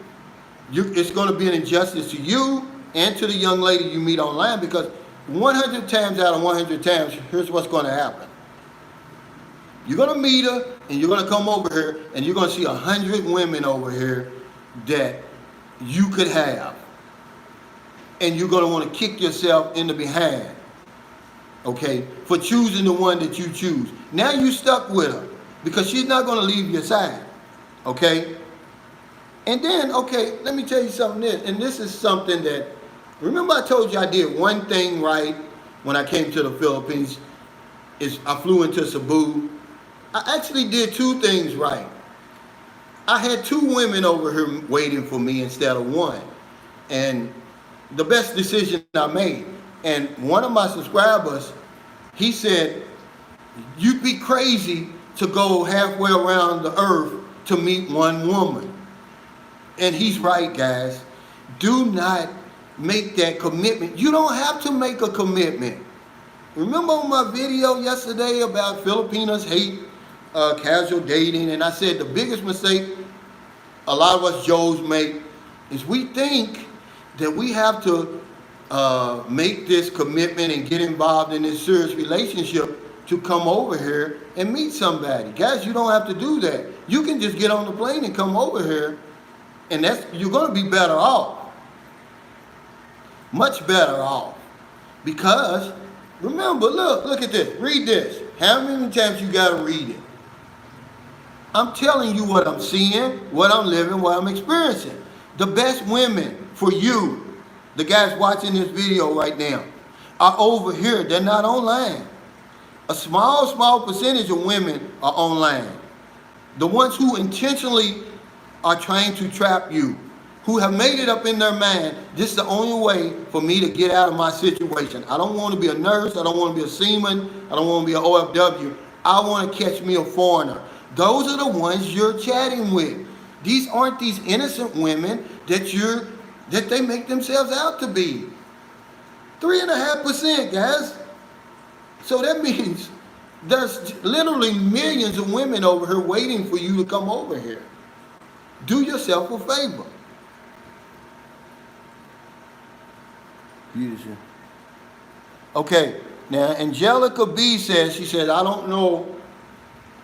It's going to be an injustice to you and to the young lady you meet online, because 100 times out of 100 times, here's what's going to happen. You're going to meet her, and you're going to come over here, and you're going to see 100 women over here that you could have. And you're going to want to kick yourself in the behind, okay, for choosing the one that you choose. Now you're stuck with her because she's not going to leave your side, okay? And then, okay, let me tell you something, and this is something that, remember I told you I did one thing right when I came to the Philippines, is I flew into Cebu. I actually did 2 things right. I had 2 women over here waiting for me instead of 1. And the best decision I made. And one of my subscribers, he said, you'd be crazy to go halfway around the earth to meet one woman. And he's right, guys. Do not make that commitment. You don't have to make a commitment. Remember on my video yesterday about Filipinos hate casual dating, and I said the biggest mistake a lot of us Joes make is we think that we have to make this commitment and get involved in this serious relationship to come over here and meet somebody. Guys, you don't have to do that. You can just get on the plane and come over here, and you're going to be better off. Much better off. Because, remember, look at this. Read this. How many times you got to read it? I'm telling you what I'm seeing, what I'm living, what I'm experiencing. The best women for you, the guys watching this video right now, are over here. They're not online. A small percentage of women are online. The ones who intentionally are trying to trap you, who have made it up in their mind, this is the only way for me to get out of my situation. I don't want to be a nurse. I don't want to be a seaman. I don't want to be an OFW. I want to catch me a foreigner. Those are the ones you're chatting with. These aren't these innocent women that they make themselves out to be. 3.5%, guys. So that means there's literally millions of women over here waiting for you to come over here. Do yourself a favor. Beautiful. Okay, now Angelica B says, she said, I don't know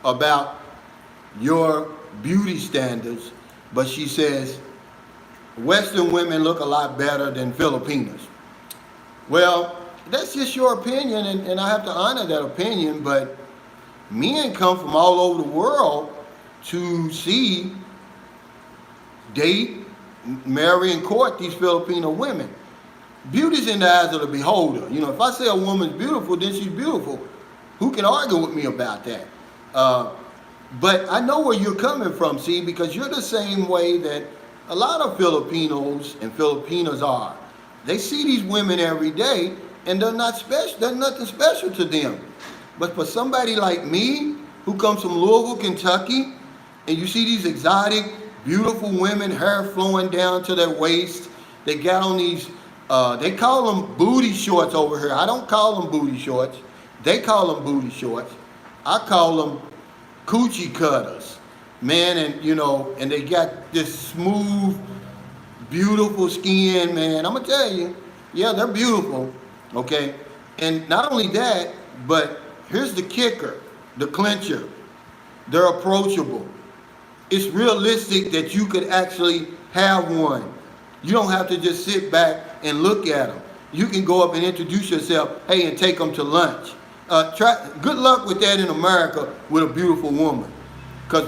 about your beauty standards, but she says, Western women look a lot better than Filipinas. Well, that's just your opinion, and I have to honor that opinion, but men come from all over the world to see, date, marry, and court these Filipino women. Beauty's in the eyes of the beholder. You know, if I say a woman's beautiful, then she's beautiful. Who can argue with me about that? But I know where you're coming from, see, because you're the same way that a lot of Filipinos and Filipinas are. They see these women every day, and they're not special. There's nothing special to them. But for somebody like me, who comes from Louisville, Kentucky, and you see these exotic, beautiful women, hair flowing down to their waist, they got on these, they call them booty shorts over here. I don't call them booty shorts. They call them booty shorts. I call them coochie cutters, man, and you know, and they got this smooth, beautiful skin, man. I'm gonna tell you, yeah, they're beautiful, okay? And not only that, but here's the kicker, the clincher. They're approachable. It's realistic that you could actually have one. You don't have to just sit back and look at them. You can go up and introduce yourself, hey, and take them to lunch. Good luck with that in America with a beautiful woman, because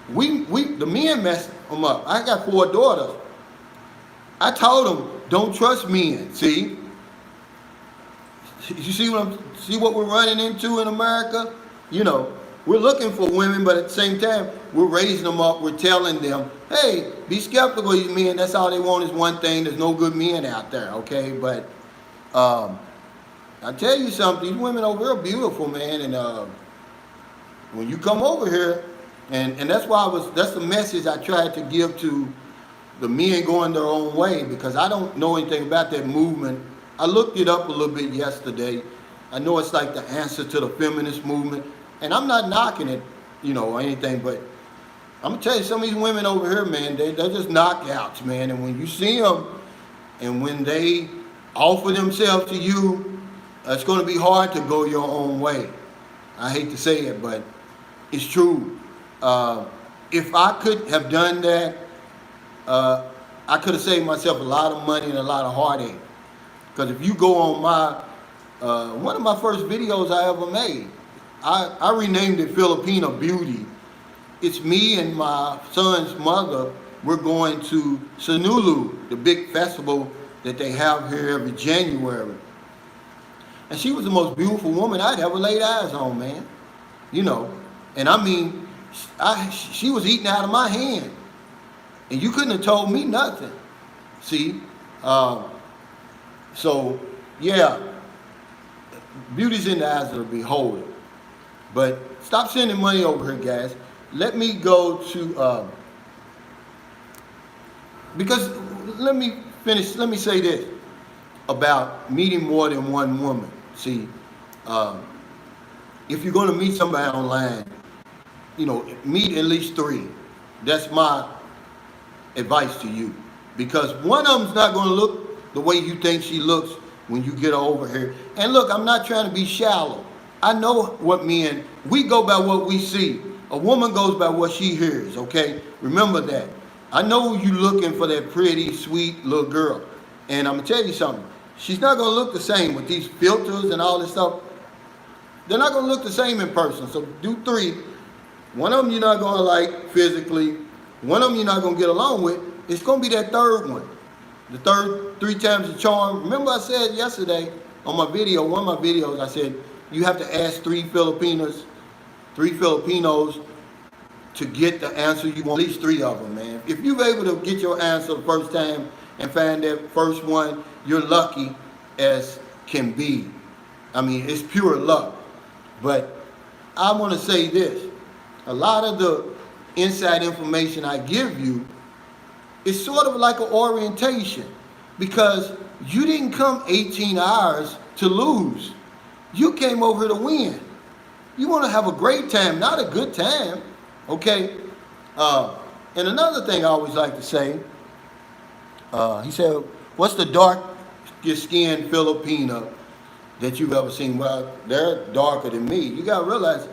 the men mess them up. I got 4 daughters. I told them, don't trust men. See, you see what we're running into in America? You know, we're looking for women, but at the same time, we're raising them up. We're telling them, hey, be skeptical of these men. That's all they want is one thing. There's no good men out there, okay? But I tell you something, these women over here are beautiful, man. And when you come over here, and that's that's the message I tried to give to the men going their own way, because I don't know anything about that movement. I looked it up a little bit yesterday. I know it's like the answer to the feminist movement, and I'm not knocking it, you know, or anything, but I'm gonna tell you, some of these women over here, man, they're just knockouts, man. And when you see them, and when they offer themselves to you, it's going to be hard to go your own way. I hate to say it, but it's true. If I could have done that, I could have saved myself a lot of money and a lot of heartache. Because if you go on my, one of my first videos I ever made, I renamed it Filipino Beauty. It's me and my son's mother. We're going to Sinulog, the big festival that they have here every January. And she was the most beautiful woman I'd ever laid eyes on, man. You know, and I mean, she was eating out of my hand. And you couldn't have told me nothing. See? So, yeah, beauty's in the eyes of the beholder. But stop sending money over here, guys. Let me go to, because let me say this about meeting more than one woman. See, if you're going to meet somebody online, you know, meet at least 3. That's my advice to you. Because one of them's not going to look the way you think she looks when you get over here. And look, I'm not trying to be shallow. I know what men, we go by what we see. A woman goes by what she hears, okay? Remember that. I know you looking for that pretty, sweet little girl. And I'm going to tell you something. She's not going to look the same with these filters and all this stuff. They're not going to look the same in person. So do 3. One of them you're not going to like physically. One of them you're not going to get along with. It's going to be that third one. The third, 3 times the charm. Remember I said yesterday on my video, one of my videos, I said you have to ask 3 Filipinos to get the answer you want. At least 3 of them, man. If you're able to get your answer the first time and find that first one, you're lucky as can be. I mean, it's pure luck. But I want to say this. A lot of the inside information I give you is sort of like an orientation, because you didn't come 18 hours to lose. You came over here to win. You want to have a great time, not a good time, okay? And another thing I always like to say, he said, what's the darkest skinned Filipino that you've ever seen? Well, they're darker than me. You got to realize,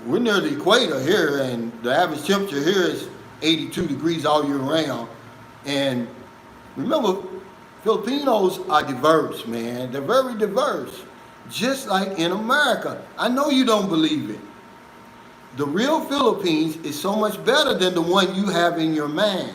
we're near the equator here, and the average temperature here is 82 degrees all year round. And remember, Filipinos are diverse, man. They're very diverse, just like in America. I know you don't believe it. The real Philippines is so much better than the one you have in your mind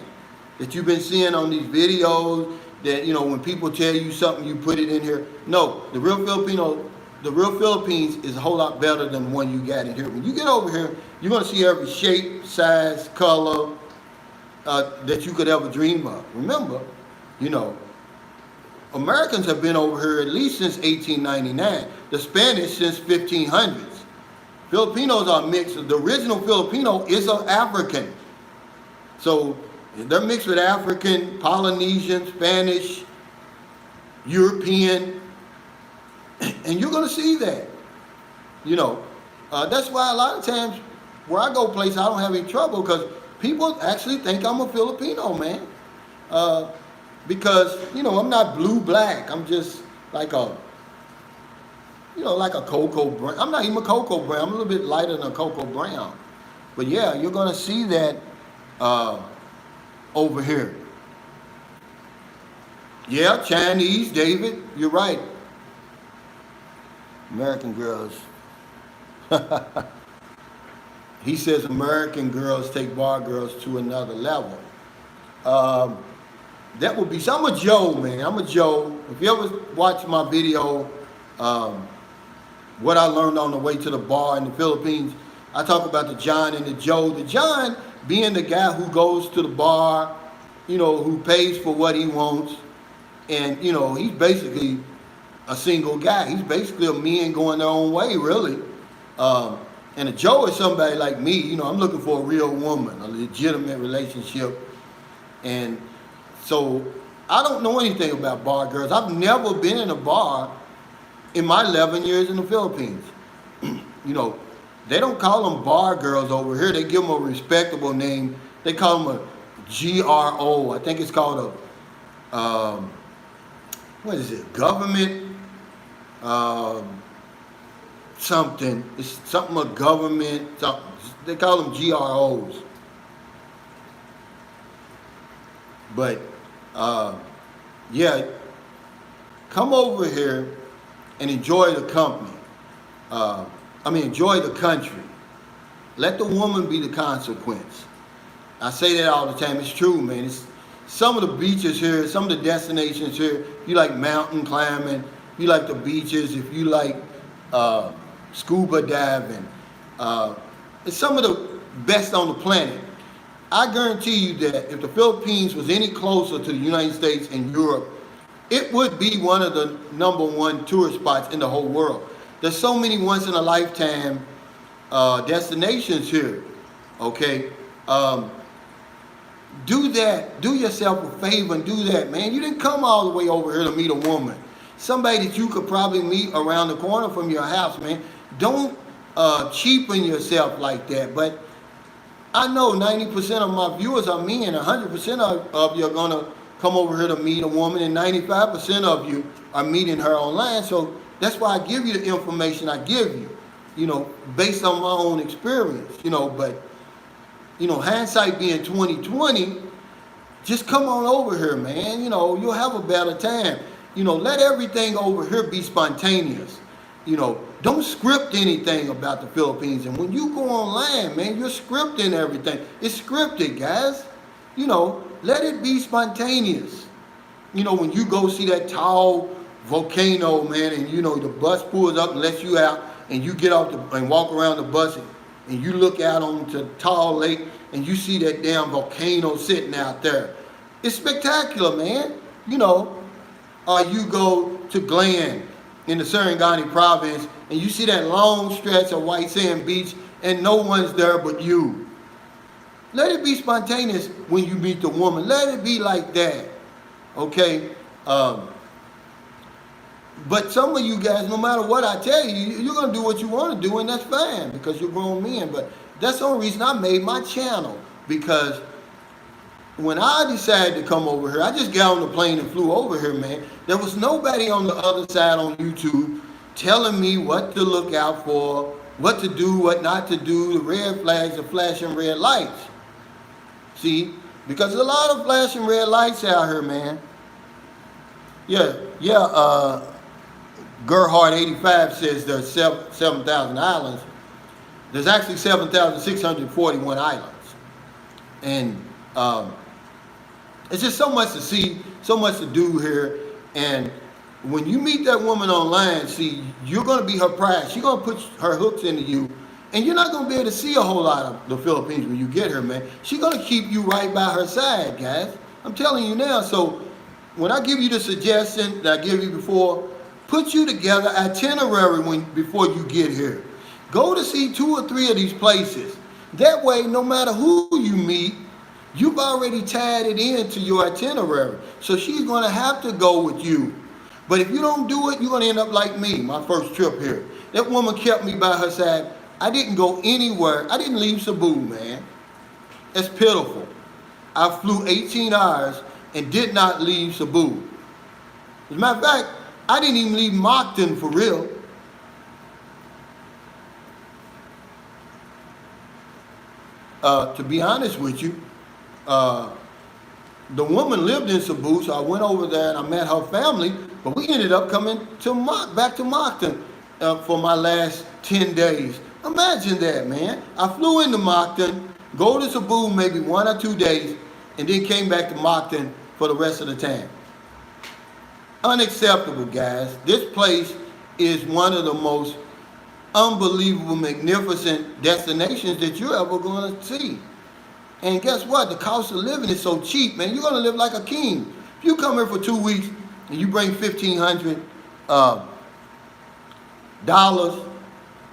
that you've been seeing on these videos, that, you know, when people tell you something, you put it in here. No, the real Philippines is a whole lot better than the one you got in here. When you get over here, you're going to see every shape, size, color that you could ever dream of. Remember, you know, Americans have been over here at least since 1899. The Spanish since 1500s. Filipinos are mixed. The original Filipino is an African. So they're mixed with African, Polynesian, Spanish, European. And you're going to see that. You know, that's why a lot of times where I go places, I don't have any trouble, because people actually think I'm a Filipino, man. Because, you know, I'm not blue-black. I'm just like a, you know, like a cocoa brown. I'm not even a cocoa brown. I'm a little bit lighter than a cocoa brown. But yeah, you're going to see that over here. Yeah, Chinese, David, you're right. American girls. He says American girls take bar girls to another level. That would be, so I'm a Joe, man. I'm a Joe. If you ever watch my video, what I learned on the way to the bar in the Philippines, I talk about the John and the Joe. The John being the guy who goes to the bar, you know, who pays for what he wants. And, you know, he's basically a single guy. He's basically a man going their own way, really. And a Joe is somebody like me. You know, I'm looking for a real woman, a legitimate relationship. And so I don't know anything about bar girls. I've never been in a bar in my 11 years in the Philippines. You know, they don't call them bar girls over here. They give them a respectable name. They call them a GRO. I think it's called a, what is it, government, something. It's something of government, something. They call them GROs. But, yeah, come over here and enjoy the company. Enjoy the country. Let the woman be the consequence. I say that all the time. It's true, man. It's some of the beaches here, some of the destinations here. If you like mountain climbing, if you like the beaches, if you like scuba diving, it's some of the best on the planet. I guarantee you that if the Philippines was any closer to the United States and Europe, it would be one of the #1 tourist spots in the whole world. There's so many once-in-a-lifetime destinations here, okay? Do that. Do yourself a favor and do that, man. You didn't come all the way over here to meet a woman. Somebody that you could probably meet around the corner from your house, man. Don't cheapen yourself like that. But I know 90% of my viewers are men. 100% of you are going to come over here to meet a woman, and 95% of you are meeting her online. So that's why I give you the information I give you, based on my own experience, but, hindsight being 2020, just come on over here, man. You'll have a better time. Let everything over here be spontaneous. Don't script anything about the Philippines. And when you go online, man, you're scripting everything. It's scripted, guys. Let it be spontaneous. When you go see that tall volcano, man, and the bus pulls up and lets you out, and you get off and walk around the bus, and you look out onto the tall lake, and you see that damn volcano sitting out there. It's spectacular, man. Or you go to Glen in the Sarangani province, and you see that long stretch of white sand beach, and no one's there but you. Let it be spontaneous when you meet the woman. Let it be like that, okay? But some of you guys, no matter what I tell you, you're going to do what you want to do, and that's fine because you're grown men. But that's the only reason I made my channel, because when I decided to come over here, I just got on the plane and flew over here, man. There was nobody on the other side on YouTube telling me what to look out for, what to do, what not to do, the red flags, the flashing red lights. See, because there's a lot of flashing red lights out here, man. Gerhard 85 says there's 7,000 islands. There's actually 7,641 islands. And it's just so much to see, so much to do here. And when you meet that woman online, see, you're going to be her prize. She's going to put her hooks into you. And you're not going to be able to see a whole lot of the Philippines when you get here, man. She's going to keep you right by her side, guys. I'm telling you now. So when I give you the suggestion that I gave you before, put you together itinerary before you get here. Go to see 2 or 3 of these places. That way, no matter who you meet, you've already tied it into your itinerary. So she's going to have to go with you. But if you don't do it, you're going to end up like me, my first trip here. That woman kept me by her side. I didn't go anywhere. I didn't leave Cebu, man. That's pitiful. I flew 18 hours and did not leave Cebu. As a matter of fact, I didn't even leave Mactan for real. To be honest with you, the woman lived in Cebu, so I went over there and I met her family, but we ended up coming back to Mactan for my last 10 days. Imagine that, man. I flew into Mactan, go to Cebu maybe 1 or 2 days, and then came back to Mactan for the rest of the time. Unacceptable, guys. This place is one of the most unbelievable, magnificent destinations that you're ever going to see. And guess what? The cost of living is so cheap, man. You're going to live like a king. If you come here for 2 weeks and you bring $1,500,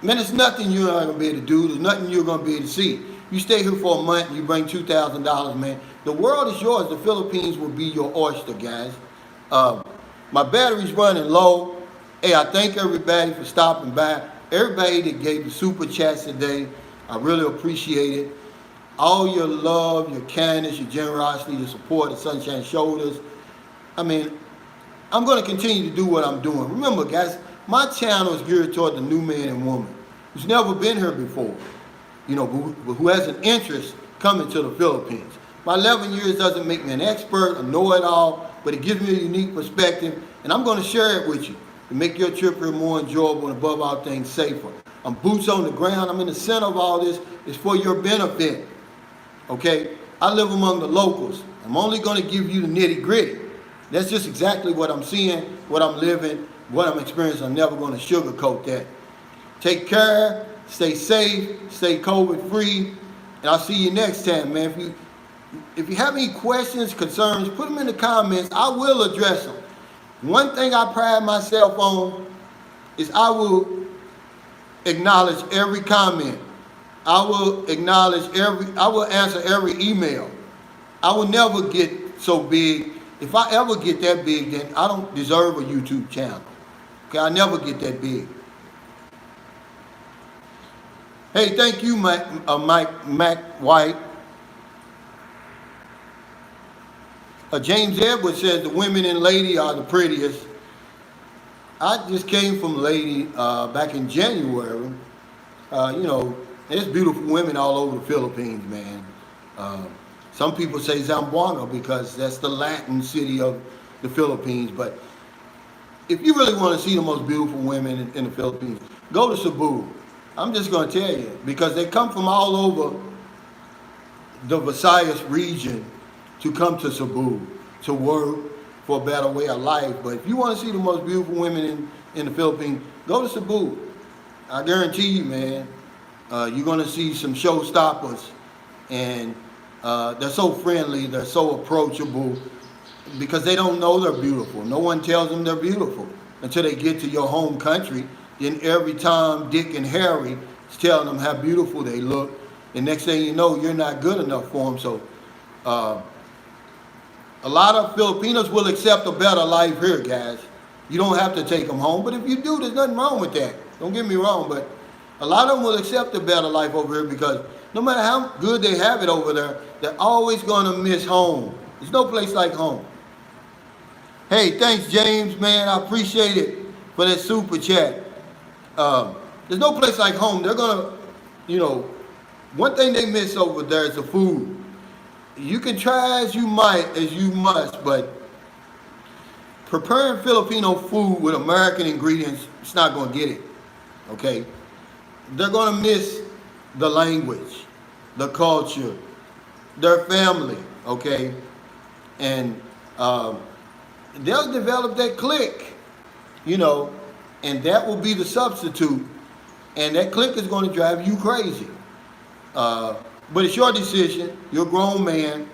man, it's nothing you're not going to be able to do. There's nothing you're going to be able to see. You stay here for a month and you bring $2,000, man. The world is yours. The Philippines will be your oyster, guys. My battery's running low. Hey, I thank everybody for stopping by. Everybody that gave the super chats today, I really appreciate it. All your love, your kindness, your generosity, your support at Sunshine Shoulders. I mean, I'm going to continue to do what I'm doing. Remember, guys, my channel is geared toward the new man and woman who's never been here before, who has an interest coming to the Philippines. My 11 years doesn't make me an expert, a know-it-all, but it gives me a unique perspective, and I'm going to share it with you to make your trip here more enjoyable and above all things safer. I'm boots on the ground. I'm in the center of all this. It's for your benefit. Okay? I live among the locals. I'm only going to give you the nitty-gritty. That's just exactly what I'm seeing, what I'm living, what I'm experiencing. I'm never going to sugarcoat that. Take care. Stay safe. Stay COVID-free. And I'll see you next time, man. If you have any questions, concerns, put them in the comments. I will address them. One thing I pride myself on is I will acknowledge every comment. I will answer every email. I will never get so big. If I ever get that big, then I don't deserve a YouTube channel. Okay, I never get that big. Hey, thank you, Mac White. James Edwards says the women in Lady are the prettiest. I just came from Lady back in January. You know, there's beautiful women all over the Philippines, man. Uh, some people say Zamboanga because that's the Latin city of the Philippines. But if you really want to see the most beautiful women in the Philippines, go to Cebu. I'm just going to tell you, because they come from all over the Visayas region to come to Cebu to work for a better way of life. But if you want to see the most beautiful women in the Philippines, go to Cebu. I guarantee you, man, you're going to see some showstoppers. And they're so friendly, they're so approachable, because they don't know they're beautiful. No one tells them they're beautiful until they get to your home country. Then every time Dick and Harry is telling them how beautiful they look, the next thing you know, you're not good enough for them. So a lot of Filipinos will accept a better life here, guys. You don't have to take them home, but if you do, there's nothing wrong with that. Don't get me wrong, but a lot of them will accept a better life over here, because no matter how good they have it over there, they're always going to miss home. There's no place like home. Hey, thanks, James, man. I appreciate it for that super chat. There's no place like home. They're going to, you know, one thing they miss over there is the food. You can try as you might, as you must, but preparing Filipino food with American ingredients, it's not going to get it, okay? They're going to miss the language, the culture, their family, okay? And they'll develop that clique, you know, and that will be the substitute, and that clique is going to drive you crazy. But it's your decision. You're a grown man,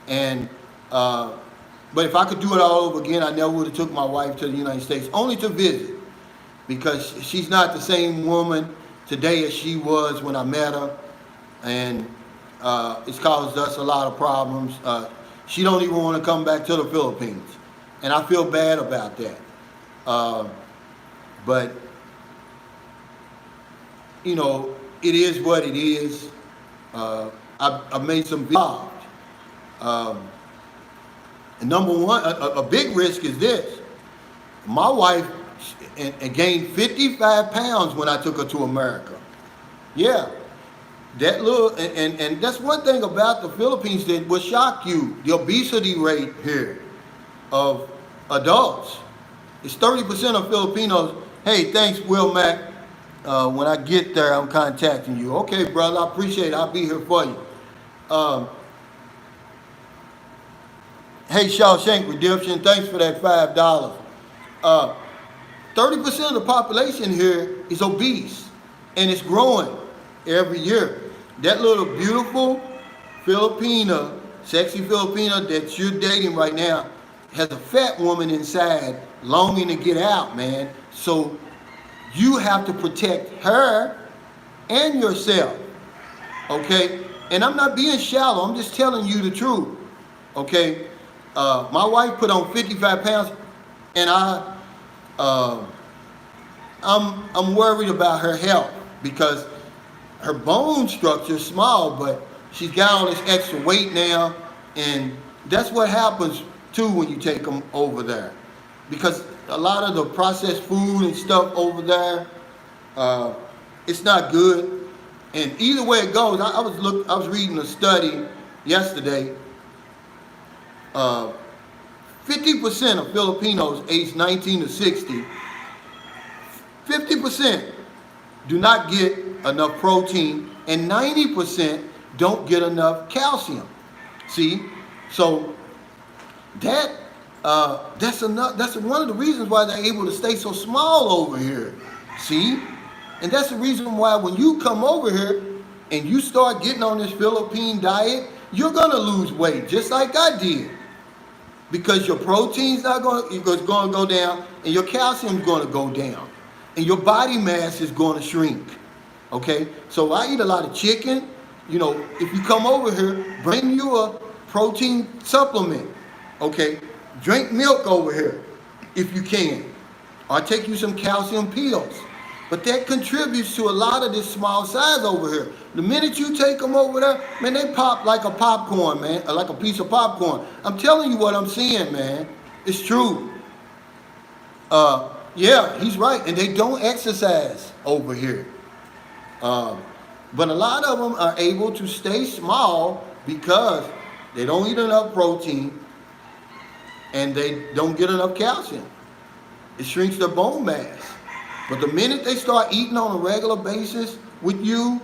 and but if I could do it all over again, I never would have took my wife to the United States, only to visit, because she's not the same woman today as she was when I met her, and it's caused us a lot of problems. She don't even want to come back to the Philippines, and I feel bad about that. But you know, it is what it is. I've made some videos. Number one, a big risk is this. My wife and gained 55 pounds when I took her to America. Yeah, that little, and that's one thing about the Philippines that will shock you. The obesity rate here of adults is 30% of Filipinos. Hey, thanks, Will Mac. When I get there, I'm contacting you. Okay, brother, I appreciate it. I'll be here for you. Hey, Shawshank Redemption, thanks for that $5. 30% of the population here is obese, and it's growing every year. That little beautiful Filipina, sexy Filipina that you're dating right now has a fat woman inside longing to get out, man. So you have to protect her and yourself, okay? And I'm not being shallow, I'm just telling you the truth, okay? My wife put on 55 pounds, and I'm worried about her health, because her bone structure is small, but she's got all this extra weight now, and that's what happens too when you take them over there, because a lot of the processed food and stuff over there, it's not good. And either way it goes, I was reading a study yesterday. 50% of Filipinos aged 19 to 60, 50% do not get enough protein, and 90% don't get enough calcium. See, so that's one of the reasons why they're able to stay so small over here. See, and that's the reason why when you come over here and you start getting on this Philippine diet, you're gonna lose weight, just like I did, because your protein's going to go down, and your calcium's going to go down, and your body mass is going to shrink. Okay, so I eat a lot of chicken. You know, if you come over here, bring you a protein supplement. Okay, drink milk over here if you can, or take you some calcium pills. But that contributes to a lot of this small size over here. The minute you take them over there, man, they pop like a popcorn, man, like a piece of popcorn. I'm telling you what I'm seeing, man. It's true. Yeah, he's right, and they don't exercise over here. But a lot of them are able to stay small because they don't eat enough protein and they don't get enough calcium. It shrinks their bone mass. But the minute they start eating on a regular basis with you,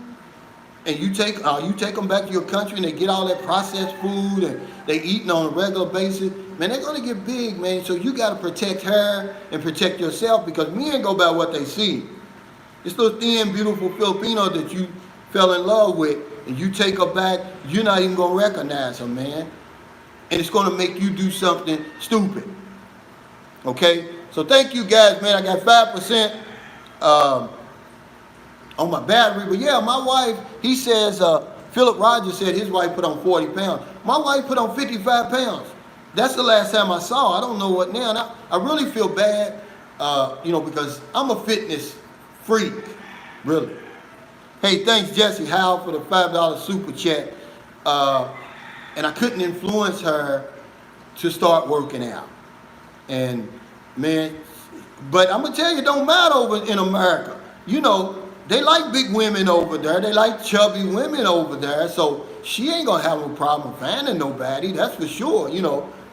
and you take them back to your country and they get all that processed food and they eating on a regular basis, man, they're gonna get big, man. So you gotta protect her and protect yourself, because men go by what they see. This little thin, beautiful Filipino that you fell in love with, and you take her back, you're not even gonna recognize her, man. And it's gonna make you do something stupid. Okay? So thank you guys, man. I got 5% on my battery. But yeah, my wife, he says, Philip Rogers said his wife put on 40 pounds. My wife put on 55 pounds. That's the last time I saw her. I don't know what now. And I really feel bad, because I'm a fitness freak, really. Hey, thanks Jesse Howell for the $5 super chat. And I couldn't influence her to start working out. And man, but I'm gonna tell you, it don't matter over in America. They like big women over there. They like chubby women over there. So she ain't gonna have no problem finding nobody. That's for sure.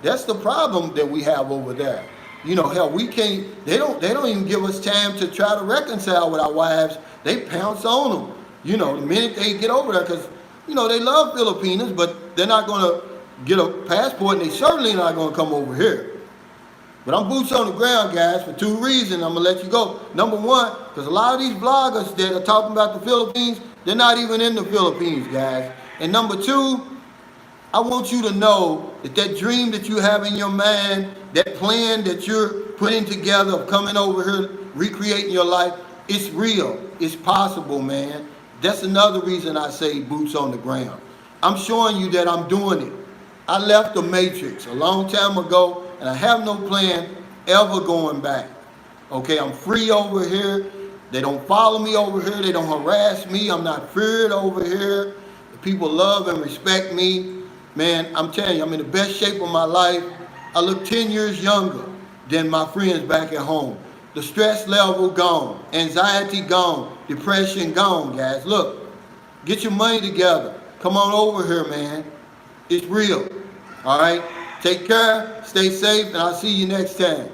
That's the problem that we have over there. Hell, we can't. They don't even give us time to try to reconcile with our wives. They pounce on them. The minute they get over there, because they love Filipinos, but they're not gonna get a passport, and they certainly not gonna come over here. But I'm boots on the ground, guys, for two reasons. I'm going to let you go. Number one, because a lot of these bloggers that are talking about the Philippines, they're not even in the Philippines, guys. And number two, I want you to know that that dream that you have in your mind, that plan that you're putting together of coming over here, recreating your life, it's real. It's possible, man. That's another reason I say boots on the ground. I'm showing you that I'm doing it. I left the Matrix a long time ago, and I have no plan ever going back. Okay, I'm free over here. They don't follow me over here. They don't harass me. I'm not feared over here. The people love and respect me. Man, I'm telling you, I'm in the best shape of my life. I look 10 years younger than my friends back at home. The stress level gone. Anxiety gone. Depression gone, guys. Look, get your money together. Come on over here, man. It's real. All right? Take care, stay safe, and I'll see you next time.